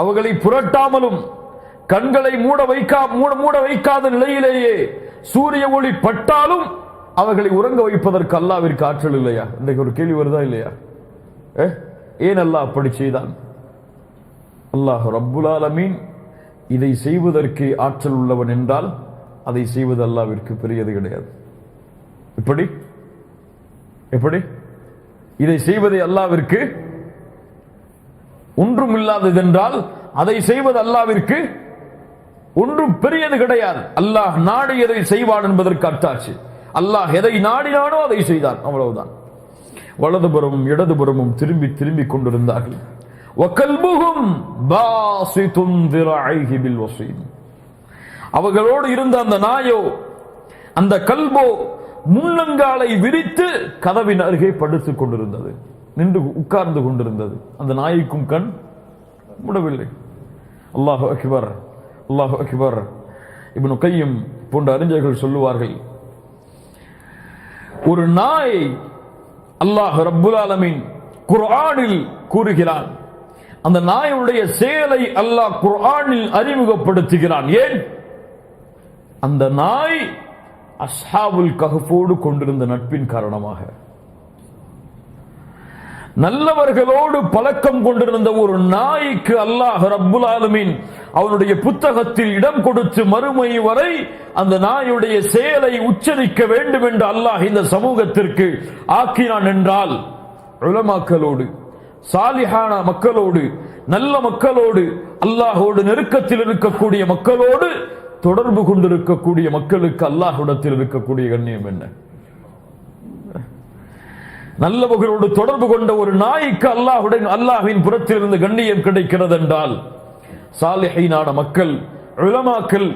அவர்களை புரட்டாமலும் கண்களை மூட வைக்காத நிலையிலேயே சூரிய ஒளி பட்டாலும் அவர்களை உறங்க வைப்பதற்கு அல்லாஹ்விற்கு ஆற்றல் இல்லையா? இன்றைக்கு ஒரு கேள்வி வருதா இல்லையா? ஏன் அல்லாஹ் அப்படி செய்தான்? அல்லாஹ் ரப்புல் ஆலமீன் இதை செய்வதற்கு ஆற்றல் உள்ளவன் என்றால் அதை செய்வது அல்லாஹ்விற்கு பெரியது கிடையாது. எப்படி இதை செய்வதை அல்லாஹ்விற்கு ஒன்றும் இல்லாதது என்றால் அதை செய்வது அல்லாஹ்விற்கு ஒன்றும் பெரியது கிடையாது. அல்லாஹ் நாடியதை செய்வான் என்பதற்கு அர்த்தாச்சு. அல்லாஹ் எதை நாடினானோ அதை செய்தான், அவ்வளவுதான். வலதுபுறமும் இடதுபுறமும் திரும்பி திரும்பி கொண்டிருந்தார்கள். அவர்களோடு இருந்த அந்த நாயோ, அந்த கல்போ முன்னங்காலை விரித்து கதவின் அருகே படுத்துக் கொண்டிருந்தது, நின்று உட்கார்ந்து கொண்டிருந்தது. அந்த நாய்க்கும் கண் மூடவில்லை. அல்லாஹு அக்பர், அல்லாஹு அக்பர். இப்னு கையும் போன்ற அறிஞர்கள் சொல்லுவார்கள், ஒரு நாய் அல்லாஹ் ரப்புல் ஆலமீன் குர்ஆனில் கூறுகிறான், அந்த நாயுடைய செயலை அல்லாஹ் குர்ஆனில் அறிமுகப்படுத்துகிறான். ஏன்? அந்த நாய் அஸ்ஹாபுல் கஹ்ஃபோடு கொண்டிருந்த நட்பின் காரணமாக. நல்லவர்களோடு பழக்கம் கொண்டிருந்த ஒரு நாய்க்கு அல்லாஹ் ரப்புல் ஆலமீன் அவனுடைய புத்தகத்தில் இடம் கொடுத்து மறுமை வரை அந்த நாயுடைய செயலை உச்சரிக்க வேண்டும் என்று அல்லாஹ் இந்த சமூகத்திற்கு ஆக்கினான் என்றால், உலமாக்களோடு, சாலிஹான மக்களோடு, நல்ல மக்களோடு, அல்லாஹோடு நெருக்கத்தில் இருக்கக்கூடிய மக்களோடு தொடர்பு கொண்டிருக்கக்கூடிய மக்களுக்கு அல்லாஹ்விடத்தில் இருக்கக்கூடிய கண்ணியம் என்ன? நல்லவர்களோடு தொடர்பு கொண்ட ஒரு நாய்க்கு அல்லாஹ்வின் புறத்தில் இருந்து கண்ணியம் கிடைக்கிறது என்றால், சாலிஹீனான மக்கள், உலமாக்கள்,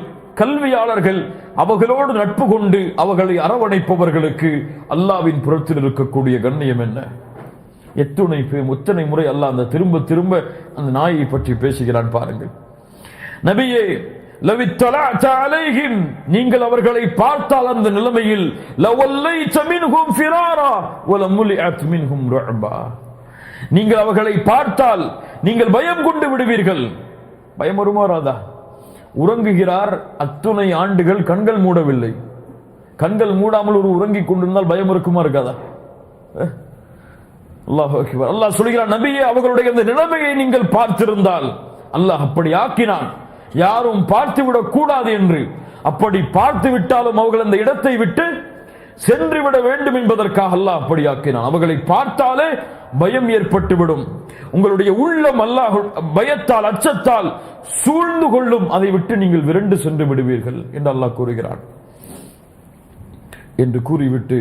கல்வியாளர்கள், அவர்களோடு நட்பு கொண்டு அவர்களை அரவணைப்பவர்களுக்கு அல்லாஹ்வின் புறத்தில் இருக்கக்கூடிய கண்ணியம் என்ன? எத்தனை முறை அல்லாஹ் அந்த திரும்ப திரும்ப அந்த நாயை பற்றி பேசுகிறான் பாருங்கள். நபியே, லவித்தலஅத அலைஹிம், நீங்கள் அவர்களை பார்த்தால் அந்த நிலைமையில் லவல்லைத மின்ஹும் ஃபிராரா வலமுலிஅத் மின்ஹும் ருஅபா, நீங்கள் அவர்களை பார்த்தால் நீங்கள் பயம் கொண்டு விடுவீர்கள். பயம் வருமாறாதா? உறங்குகிறார், அத்துணை ஆண்டுகள் கண்கள் மூடவில்லை. கண்கள் மூடாமல் ஒரு உறங்கிக் கொண்டிருந்தால் பயம் இருக்குமா இருக்காதா? அல்லாஹ் அக்பர். அல்லாஹ் சொல்கிறான், நபியே, அவர்களுடைய அந்த நிலைமையை நீங்கள் பார்த்திருந்தால், அல்லாஹ் அப்படி ஆக்கினான், யாரும் பார்த்துவிடக் கூடாது என்று. அப்படி பார்த்து விட்டாலும் அவர்கள் அந்த இடத்தை விட்டு சென்று விட வேண்டும் என்பதற்காக அல்லாஹ் அப்படி ஆக்கினான். அவர்களை பார்த்தாலே பயம் ஏற்பட்டுவிடும். உங்களுடைய உள்ளம் அல்லாஹ் பயத்தால், அச்சத்தால் சூழ்ந்து கொள்ளும். அதை விட்டு நீங்கள் விரண்டு சென்று விடுவீர்கள் என்று அல்லாஹ் கூறுகிறான். என்று கூறிவிட்டு,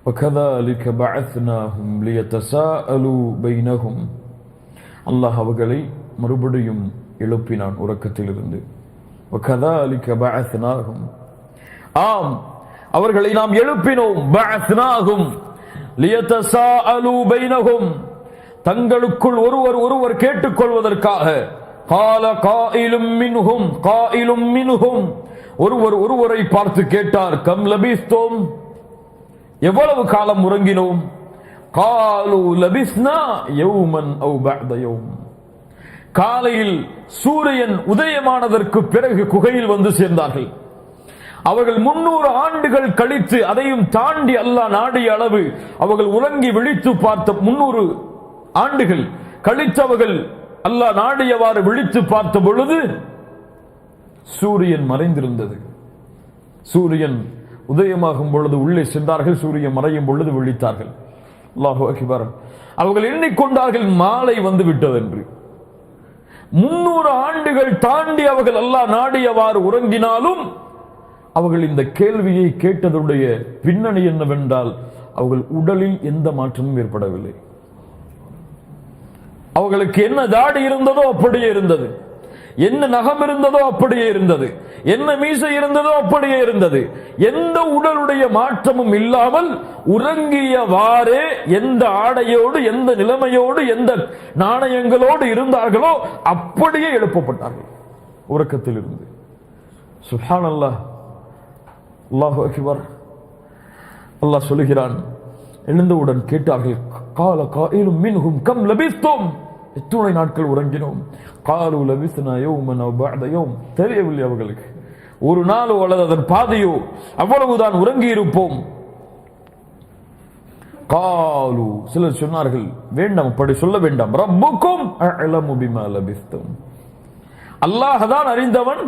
وَكَذَلِكَ بَعَثْنَاهُمْ لِيَتَسَاءَلُوا بَيْنَهُمْ, அல்லாஹ் அவர்களை மறுபடியும் எழுப்பினான் உறக்கத்திலிருந்து. وَكَذَلِكَ بَعَثْنَاهُمْ, ஆம், அவர்களை நாம் எழுப்பினோம். بَعَثْنَاهُمْ لِيَتَسَاءَلُوا بَيْنَهُمْ, தங்களுக்குள் ஒருவர் கேட்டுக்கொள்வதற்காக. قَالَ قَائِلٌ مِّنْهُمْ, ஒருவரை பார்த்து கேட்டார், கம் லபிஸ்தும், எவ்வளவு காலம் உறங்கினோம்? قَالُوا لَبِثْنَا يَوْمًا أَوْ بَعْضَ يَوْمٍ, காலையில் சூரியன் உதயமானதற்கு பிறகு குகையில் வந்து சேர்ந்தார்கள். அவர்கள் 300 ஆண்டுகள் கழித்து, அதையும் தாண்டி அல்லாஹ் நாடிய அளவு அவர்கள் உறங்கி விழித்து பார்த்த 300 ஆண்டுகள் கழித்து அவர்கள் அல்லாஹ் நாடியவாறு விழித்து பார்த்த பொழுது சூரியன் மறைந்திருந்தது. சூரியன் உதயமாகும் பொழுது உள்ளே சென்றார்கள், சூரியன் மறையும் பொழுது விழித்தார்கள். அல்லாஹு அக்பர். அவர்கள் எண்ணிக்கொண்டார்கள் மாலை வந்து விட்டது என்று. 300 ஆண்டுகள் தாண்டி அவர்கள் அல்லாஹ் நாடியவாறு உறங்கினாலும் அவர்கள் இந்த கேள்வியை கேட்டதுடைய பின்னணி என்னவென்றால், அவர்கள் உடலில் எந்த மாற்றமும் ஏற்படவில்லை. அவர்களுக்கு என்ன தாடி இருந்ததோ அப்படியே இருந்தது, என்ன நகம் இருந்ததோ அப்படியே இருந்தது, என்ன மீசை இருந்ததோ அப்படியே இருந்தது. எந்த உடலுடைய மாற்றமும் இல்லாமல் உறங்கியவாறே எந்த ஆடையோடு, எந்த நிலைமையோடு, எந்த நாணயங்களோடு இருந்தார்களோ அப்படியே எழுப்பப்பட்டார்கள் உறக்கத்தில் இருந்து. சுப்ஹானல்லாஹ், அல்லாஹு அக்பர். அல்லாஹ் சொல்லுகிறான், எழுந்தவுடன் கேட்டார்கள், கால காயிலும் மின்ஹும் கம் லபிஸ்தும், எத்தனை நாட்கள் உறங்கினோம்? காலு லபிஸ்னா யௌமன் அவ் பஅத யௌம், தெரியவில்லை அவர்களுக்கு. ஒரு நாள் அல்லது அதன் பாதியோ அவ்வளவுதான் உறங்கி இருப்போம். காலு, சிலர் சொன்னார்கள், வேண்டாம், அப்படி சொல்ல வேண்டாம். ரப்புக்கும் அஅலமு பிமா லபிஸ்தும், அல்லாஹ் தான் அறிந்தவன்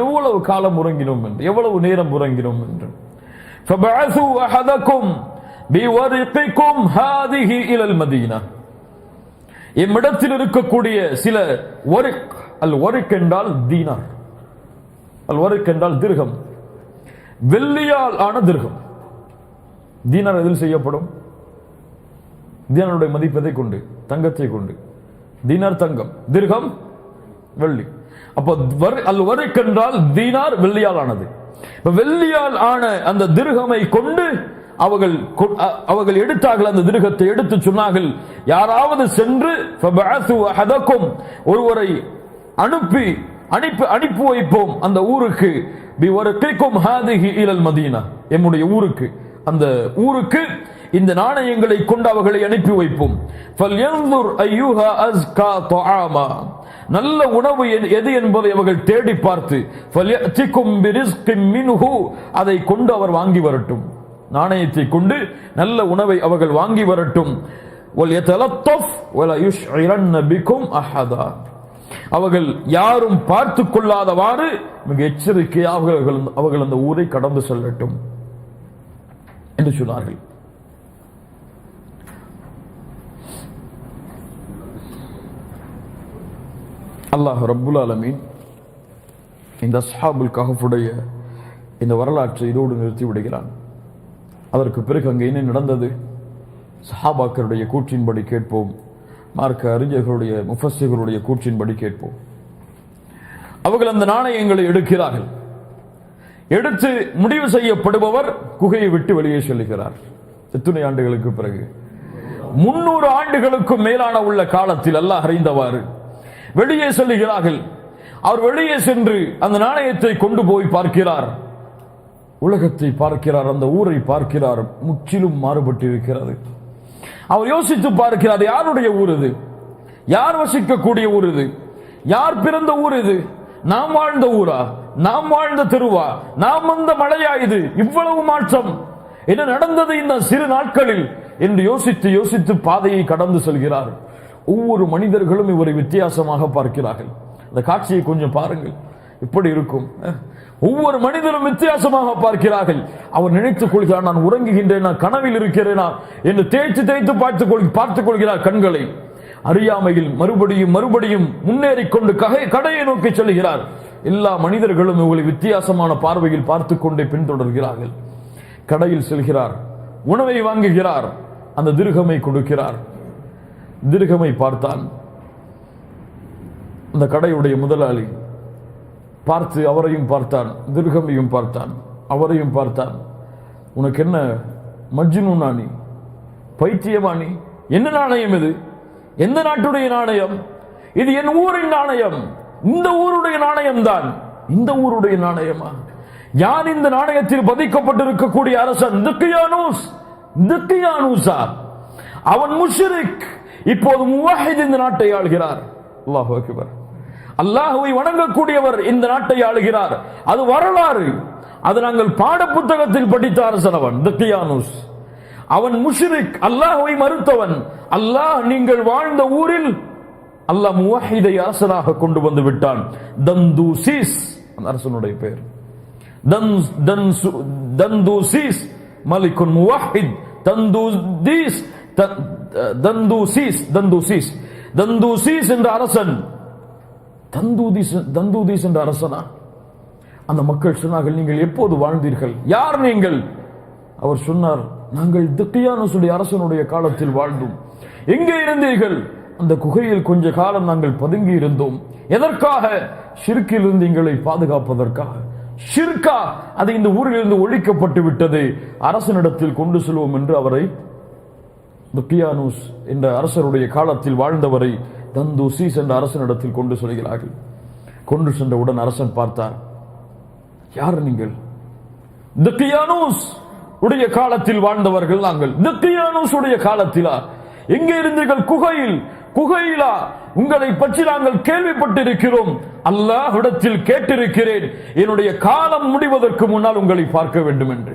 எவ்வளவு காலம் உறங்கினோம் என்று, எவ்வளவு நேரம் உறங்கினோம் என்று. ஃபபஅஸு அஹதக்கும் பிவரிகிக்கும் ஹாதிஹி இலல் மதீனா, இம்மிடத்தில் இருக்கக்கூடிய சில வரிக், அல் வரிக் என்றால் தீனார், அல் வரிக் என்றால் திர்கம், வெள்ளியால் ஆன திர்கம். தீனார் எதில் செய்யப்படும்? தீனாருடைய மதிப்பதை கொண்டு, தங்கத்தை கொண்டு. தீனார் தங்கம், திர்கம் வெள்ளி. அப்போ அல் வரிக் என்றால் தீனார், வெள்ளியால் ஆனது. வெள்ளியால் ஆன அந்த திர்கமை கொண்டு அவர்கள் எடுத்தார்கள். அந்த திருகத்தை எடுத்து சொன்னார்கள், யாராவது சென்று ஒருவரை அனுப்பி வைப்போம் அந்த ஊருக்கு, மதீனா, எம்முடைய ஊருக்கு, அந்த ஊருக்கு இந்த நாணயங்களை கொண்டு அவர்களை அனுப்பி வைப்போம். நல்ல உணவு எது என்பதை அவர்கள் தேடி பார்த்து அதை கொண்டு அவர் வாங்கி வரட்டும், நாணயத்தை கொண்டு நல்ல உணவை அவர்கள் வாங்கி வரட்டும். அவர்கள் யாரும் பார்த்து கொள்ளாதவாறு மிக எச்சரிக்கையாக அவர்கள் அந்த ஊரை கடந்து செல்லட்டும் என்று சொன்னார்கள். அல்லாஹ் ரப்புல் ஆலமீன் இந்த அஸ்ஹாபுல் கஹஃபுடைய இந்த வரலாற்றை இதோடு நிறுத்தி விடுகிறான். அதற்கு பிறகு அங்கே என்ன நடந்தது? சஹாபாக்களுடைய கூற்றின்படி கேட்போம், மார்க்க அறிஞர்களுடைய முஃபஸ்ஸிர்களுடைய கூற்றின்படி கேட்போம். அவர்கள் அந்த நாணயங்களை எடுக்கிறார்கள். எடுத்து முடிவு செய்யப்படுபவர் குகையை விட்டு வெளியே செல்கிறார். எத்தனை ஆண்டுகளுக்கு பிறகு? 300 ஆண்டுகளுக்கும் மேலான உள்ள காலத்தில் அல்லாஹ் அறிந்தவாறு வெளியே செல்கிறார்கள். அவர் வெளியே சென்று அந்த நாணயத்தை கொண்டு போய் பார்க்கிறார், உலகத்தை பார்க்கிறார், அந்த ஊரை பார்க்கிறார், முற்றிலும் மாறுபட்டு இருக்கிறது. அவர் யோசித்து பார்க்கிறார், யாருடைய ஊர் இது? யார் வசிக்கக்கூடிய ஊர் இது? யார் பிறந்த ஊர் இது? நாம் வாழ்ந்த ஊரா? நாம் வாழ்ந்த தெருவா? நாம் வந்த மலையா இது? இவ்வளவு மாற்றம் என்ன நடந்தது இந்த சிறு நாட்களில் என்று யோசித்து யோசித்து பாதையை கடந்து செல்கிறார். ஒவ்வொரு மனிதர்களும் இவரை வித்தியாசமாக பார்க்கிறார்கள். அந்த காட்சியை கொஞ்சம் பாருங்கள், எப்படி இருக்கும். ஒவ்வொரு மனிதரும் வித்தியாசமாக பார்க்கிறார்கள். அவர் நினைத்துக் கொள்கிறார், நான் உறங்குகின்றேனா, கனவில் இருக்கிறேனா என்று தேய்த்து தேய்த்து பார்த்துக் கொள்கிறார் கண்களை. அறியாமையில் மறுபடியும் மறுபடியும் முன்னேறிக் கொண்டு கடையை நோக்கி செல்கிறார். எல்லா மனிதர்களும் இவங்களை வித்தியாசமான பார்வையில் பார்த்து கொண்டே பின்தொடர்கிறார்கள். கடையில் செல்கிறார், உணவை வாங்குகிறார், அந்த திர்கமை கொடுக்கிறார். திர்கமை பார்த்தான். அந்த கடையுடைய முதலாளி பார்த்து அவரையும் பார்த்தான், திர்கமையும் பார்த்தான், அவரையும் பார்த்தான். உனக்கு என்ன மஜ்னூனா நீ? பைத்தியமா நீ? என்ன நாணயம் இது? எந்த நாட்டுடைய நாணயம் இது? என் ஊரின் நாணயம், இந்த ஊருடைய நாணயம் தான். இந்த ஊருடைய நாணயமா? யார் இந்த நாணயத்தில் பதிக்கப்பட்டிருக்கக்கூடிய அரசன்? திக்கியானூஸா? அவன் முஷ்ரிக், இப்போது முவஹித் இந்த நாட்டை ஆளுகிறார். அல்லாஹு அக்பர். அல்லாஹுவை வணங்கக்கூடியவர் இந்த நாட்டை ஆளுகிறார். அது வரலாறு, அது நாங்கள் பாட புத்தகத்தில் படித்த அரசன் அவன் திக்கியானூஸ். அவன் முஷ்ரிக், அல்லாஹுவை மறுத்தவன். அல்லாஹ் நீங்கள் வாழ்ந்த ஊரில் அல்லாஹ் முவஹிதை அரசனாக கொண்டு வந்து விட்டான். தந்தூசிஸ் அந்த அரசனுடைய பெயர். தந்தூசிஸ் மலிக்குன் முவஹித். தந்தூசிஸ் என்ற அரசன். தந்தூதிஸ் என்ற அரசனா? அந்த மக்கள் சொன்னார்கள், நீங்கள் எப்போது வாழ்ந்தீர்கள்? யார் நீங்கள்? அவர் சொன்னார், நாங்கள் திக்கியானூசுடைய அரசனுடைய காலத்தில் வாழ்ந்தோம். எங்கே இருந்தீர்கள்? அந்த குகையில் கொஞ்ச காலம் நாங்கள் பதுங்கி இருந்தோம். எதற்காக? ஷிர்கிலிருந்து எங்களை பாதுகாப்பதற்காக. ஷிர்கா அது இந்த ஊரிலிருந்து ஒழிக்கப்பட்டு விட்டது, அரசனிடத்தில் கொண்டு செல்வோம் என்று அவரை, துக்கியானூஸ் என்ற அரசருடைய காலத்தில் வாழ்ந்தவரை தந்தூசீஸ் என்ற அரசனிடத்தில் கொண்டு செல்கிறார்கள். கொண்டு சென்றவுடன் அரசன் பார்த்தார், யார் நீங்கள்? துக்கியானூஸ் உடைய காலத்தில் வாழ்ந்தவர்கள் நாங்கள். துக்கியானூஸ் உடைய காலத்திலா? எங்கே இருந்தீர்கள்? குகையில். குகையிலா? உங்களை பற்றி நாங்கள் கேள்விப்பட்டிருக்கிறோம், அல்லாஹ்விடத்தில் கேட்டிருக்கிறேன், என்னுடைய காலம் முடிவதற்கு முன்னால் உங்களை பார்க்க வேண்டும் என்று.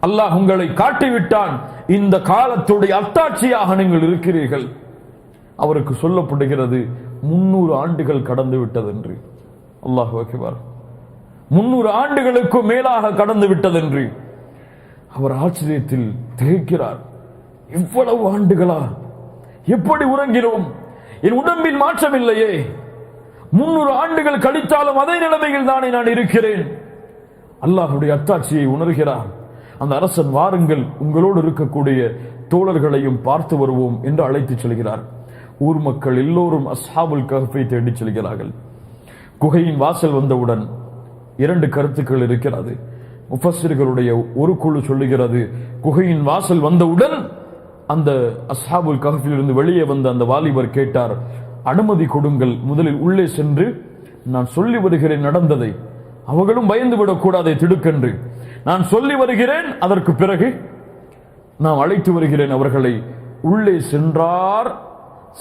அல்லாஹ் உங்களை காட்டிவிட்டான், இந்த காலத்துடைய அத்தாட்சியாக நீங்கள் இருக்கிறீர்கள். அவருக்கு சொல்லப்படுகிறது 300 ஆண்டுகள் கடந்து விட்டது என்று. அல்லாஹ் அக்பர். 300 ஆண்டுகளுக்கு மேலாக கடந்து விட்டதென்று அவர் ஆச்சரியத்தில் திகைக்கிறார். இவ்வளவு ஆண்டுகளா? எப்படி உறங்கினோம்? என் உடம்பில் மாற்றம் இல்லையே. 300 ஆண்டுகள் கழித்தாலும் அதே நிலைமையில் தானே நான் இருக்கிறேன். அல்லாஹ்வுடைய அத்தாட்சியை உணர்கிறார். அந்த அரசன், வாருங்கள், உங்களோடு இருக்கக்கூடிய தோழர்களையும் பார்த்து வருவோம் என்று அழைத்துச் செல்கிறார். ஊர் மக்கள் எல்லோரும் அஸ்ஹாபுல் கஹ்ஃபை தேடிச் செல்கிறார்கள். குகையின் வாசல் வந்தவுடன் 2 கருத்துக்கள் இருக்கிறது. முஃபஸ்ஸிர்களுடைய ஒரு குழு சொல்லுகிறது, குகையின் வாசல் வந்தவுடன் அந்த அஸ்ஹாபுல் கஹ்ஃபிலிருந்து வெளியே வந்த அந்த வாலிபர் கேட்டார், அனுமதி கொடுங்கள், முதலில் உள்ளே சென்று நான் சொல்லி வருகிறேன் நடந்ததை. அவர்களும் பயந்து விடக்கூடாதே திடுக்கென்று. நான் சொல்லி வருகிறேன், அதற்கு பிறகு நான் அழைத்து வருகிறேன் அவர்களை. உள்ளே சென்றார்.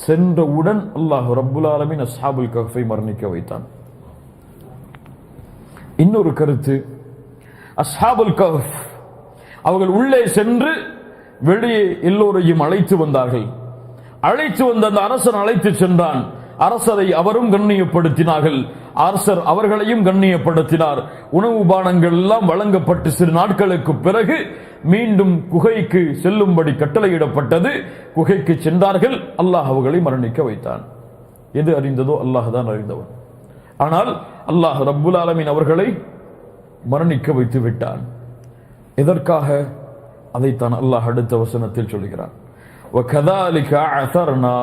சென்றவுடன் அல்லாஹ் ரப்புல் ஆலமீன் அஸ்ஹாபுல் கஹ்ஃபை மரணிக்க வைத்தான். இன்னொரு கருத்து, அஸ்ஹாபுல் கஹ்ஃப் அவர்கள் உள்ளே சென்று வெளியே எல்லோரையும் அழைத்து வந்தார்கள். அழைத்து வந்த அந்த அரசன் அழைத்து சென்றான். அரசரை அவரும் கண்ணியப்படுத்தினார்கள், அரசர் அவர்களையும் கண்ணியப்படுத்தினார். உணவு பானங்கள் எல்லாம் வழங்கப்பட்டு சிறு நாட்களுக்கு பிறகு மீண்டும் குகைக்கு செல்லும்படி கட்டளையிடப்பட்டது. குகைக்கு சென்றார்கள். அல்லாஹ் அவர்களை மரணிக்க வைத்தான். எது அறிந்ததோ அல்லாஹ் தான் அறிந்தவன். ஆனால் அல்லாஹ் ரப்புல் ஆலமீன் அவர்களை மரணிக்க வைத்து விட்டான். எதற்காக? அதைத்தான் அல்லாஹ் அடுத்த வசனத்தில் சொல்கிறான். வகதாலிக அஸர்னா,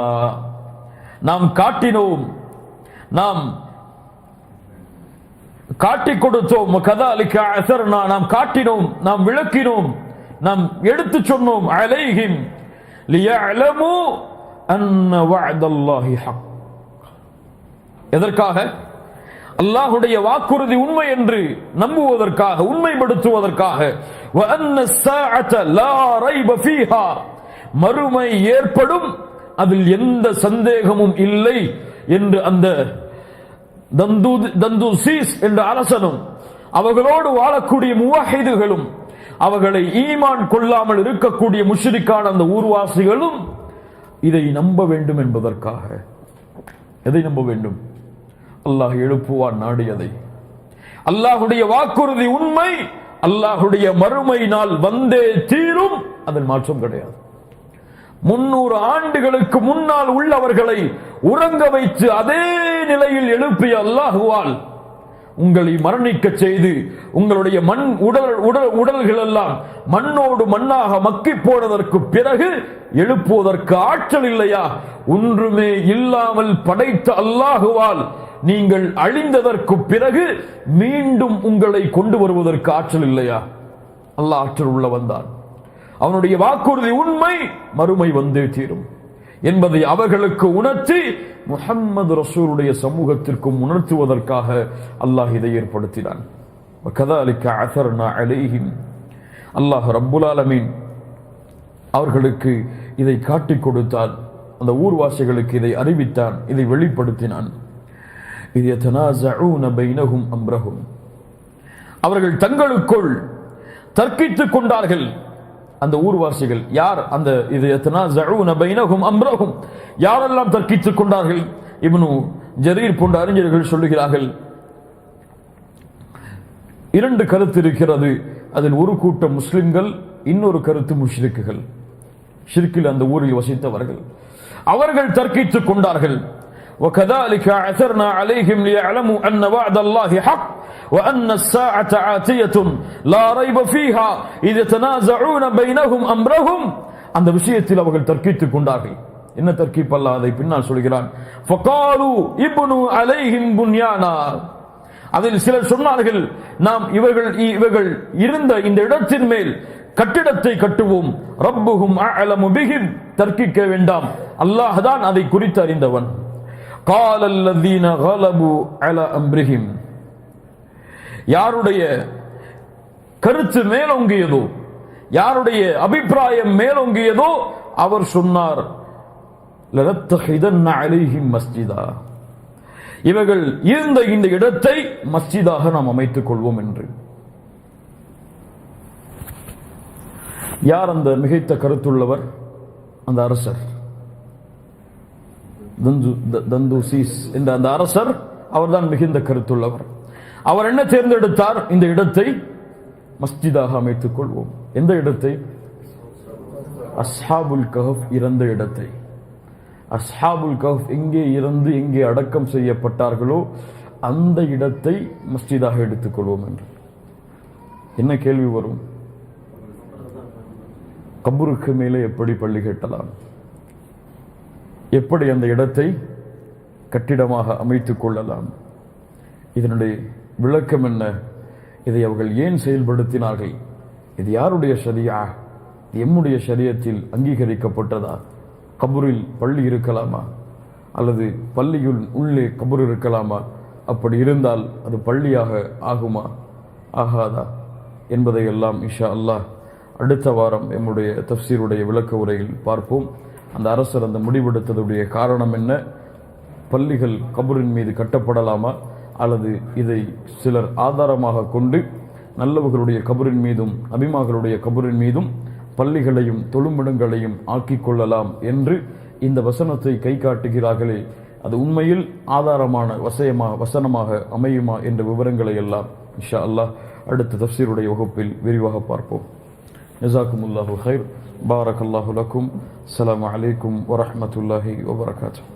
நாம் காட்டினோம், நாம் காட்டிக் கொடுத்தோம். வகதாலிக அஸர்னா, நாம் காட்டினோம், நாம் விளக்கினோம், நாம் எடுத்து சொன்னோம். அலைஹிம் லியஅலமு அன்ன வஅதல்லாஹி ஹக். எதற்காக? அல்லாஹ்வுடைய வாக்குறுதி உண்மை என்று நம்புவதற்காக, உண்மைப்படுத்துவதற்காக. வஅன்ன ஸாஅத லா ரைப ஃபீஹா, மறுமை ஏற்படும், அதில் எந்த சந்தேகமும் இல்லை என்று அந்த தந்தூசீஸ் என்ற அரசனும் அவர்களோடு வாழக்கூடிய முவஹிதுகளும் அவர்களை ஈமான் கொள்ளாமல் இருக்கக்கூடிய முஷ்ரிக்கான அந்த ஊர்வாசிகளும் இதை நம்ப வேண்டும் என்பதற்காக. எதை நம்ப வேண்டும்? அல்லாஹ் எழுப்புவான் நாடியதை. அல்லாஹுடைய வாக்குறுதி உண்மை, அல்லாஹுடைய மறுமை நாள் வந்தே தீரும், அதில் மாற்றம் கிடையாது. 300 ஆண்டுகளுக்கு முன்னால் உள்ளவர்களை உறங்க வைத்து அதே நிலையில் எழுப்பிய அல்லாஹுவால் உங்களை மரணிக்க செய்து உங்களுடைய உடல்கள் எல்லாம் மண்ணோடு மண்ணாக மக்கி போனதற்கு பிறகு எழுப்புவதற்கு ஆற்றல் இல்லையா? ஒன்றுமே இல்லாமல் படைத்த அல்லாஹுவால் நீங்கள் அழிந்ததற்கு பிறகு மீண்டும் உங்களை கொண்டு வருவதற்கு ஆற்றல் இல்லையா? அல்லாஹ் ஆற்றல் உள்ளவன் தான். அவனுடைய வாக்குறுதி உண்மை, மறுமை வந்தே தீரும் என்பதை அவர்களுக்கு உணர்த்தி முஹம்மது ரசூலுடைய சமூகத்திற்கும் உணர்த்துவதற்காக அல்லாஹ் இதை ஏற்படுத்தினான். வகதாலிக அஸர்னா அலைஹிம், அல்லாஹ் ரப்புல் ஆலமீன் அவர்களுக்கு இதை காட்டிக் கொடுத்தான். அந்த ஊர்வாசிகளுக்கு இதை அறிவித்தான், இதை வெளிப்படுத்தினான். இது யதனாஸஊன பைனஹும் அம்ரஹும், அவர்கள் தங்களுக்குள் தர்க்கித்துக் கொண்டார்கள். அந்த ஊர்வாசிகள் யார்? அந்த இது யதனாஸஊன பைனஹும் அம்ரஹும், யாரெல்லாம் தர்க்கித்துக் கொண்டார்கள்? இப்னு ஜரீர் போன்ற அறிஞர்கள் சொல்லுகிறார்கள், 2 கருத்து இருக்கிறது. அதில் ஒரு கூட்டம் முஸ்லிம்கள், இன்னொரு கருத்து முஷ்ரிக்குகள். ஷிர்கில் அந்த ஊரில் வசித்தவர்கள். அவர்கள் தர்க்கித்துக் கொண்டார்கள். وكذلك عثرنا عليهم ليعلموا أن وعد الله حق وأن الساعة آتية لا ريب فيها إذ يتنازعون بينهم أمرهم. அந்த விஷயத்தில் அவர்கள் தர்க்கித்துக் கொண்டார்கள். என்ன தர்கீப் அல்லாஹ் அதை பின்னால் சொல்கிறான். ஃபகாலு இப்னு அலைஹிம் புன்யானா, அதில் சிலர் சொன்னார்கள், நாம் இவர்கள் இருந்த இந்த இடத்தின் மேல் கட்டிடத்தை கட்டுவோம். ரப்புஹும் அஅலமு பிஹிம், தர்க்கிக்க வேண்டாம், அல்லாஹ் தான் அதை குறித்து அறிந்தவன். قال الذين غلبوا على امرهم, யாருடைய கருத்து மேலோங்கியதோ, யாருடைய அபிப்பிராயம் மேலோங்கியதோ அவர் சொன்னார், லனத்தஹிதன்ன அலைஹிம் மஸ்ஜிதா, இவர்கள் இருந்த இந்த இடத்தை மஸ்ஜிதாக நாம் அமைத்துக் கொள்வோம் என்று. யார் அந்த மிகைத்த கருத்துள்ளவர்? அந்த அரசர் தந்துசீஸ் என்ற அந்த அரசர், அவர்தான் மிகுந்த கருத்துள்ளவர். அவர் என்ன தேர்ந்தெடுத்தார்? இந்த இடத்தை மஸ்ஜிதாக அமைத்துக் கொள்வோம். எந்த இடத்தை? அஸ்ஹாபுல் கஹஃப் இறந்த இடத்தை. அஸ்ஹாபுல் கஹஃப் எங்கே இறந்து எங்கே அடக்கம் செய்யப்பட்டார்களோ அந்த இடத்தை மஸ்ஜிதாக எடுத்துக் கொள்வோம் என்று. என்ன கேள்வி வரும்? கபருக்கு மேலே எப்படி பள்ளி கட்டலாம்? எப்படி அந்த இடத்தை கட்டிடமாக அமைத்துக் கொள்ளலாம்? இதனுடைய விளக்கம் என்ன? இதை அவர்கள் ஏன் செயல்படுத்தினார்கள்? இது யாருடைய ஷரியா? எம்முடைய ஷரியத்தில் அங்கீகரிக்கப்பட்டதா? கபூரில் பள்ளி இருக்கலாமா அல்லது பள்ளியுள் உள்ளே கபூர் இருக்கலாமா? அப்படி இருந்தால் அது பள்ளியாக ஆகுமா ஆகாதா என்பதை எல்லாம் இன்ஷா அல்லாஹ் அடுத்த வாரம் எம்முடைய தஃப்சீருடைய விளக்க உரையில் பார்ப்போம். அந்த அரசர் அந்த முடிவெடுத்ததுடைய காரணம் என்ன? பள்ளிகள் கபூரின் மீது கட்டப்படலாமா அல்லது இதை சிலர் ஆதாரமாக கொண்டு நல்லவர்களுடைய கபூரின் மீதும் நபிமார்களுடைய கபூரின் மீதும் பள்ளிகளையும் தொழுமிடங்களையும் ஆக்கிக் கொள்ளலாம் என்று இந்த வசனத்தை கை காட்டுகிறார்களே, அது உண்மையில் ஆதாரமான வசனமாக அமையுமா என்ற விவரங்களை எல்லாம் இன்ஷா அல்லாஹ் அடுத்த தஃப்சீருடைய வகுப்பில் விரிவாக பார்ப்போம். ஜஸாக்குமுல்லாஹு கைர். பாரக்கல்லாஹு லக்கும். அஸ்ஸலாமு அலைக்கும் வரஹ்மத்துல்லாஹி வபரகாத்துஹு.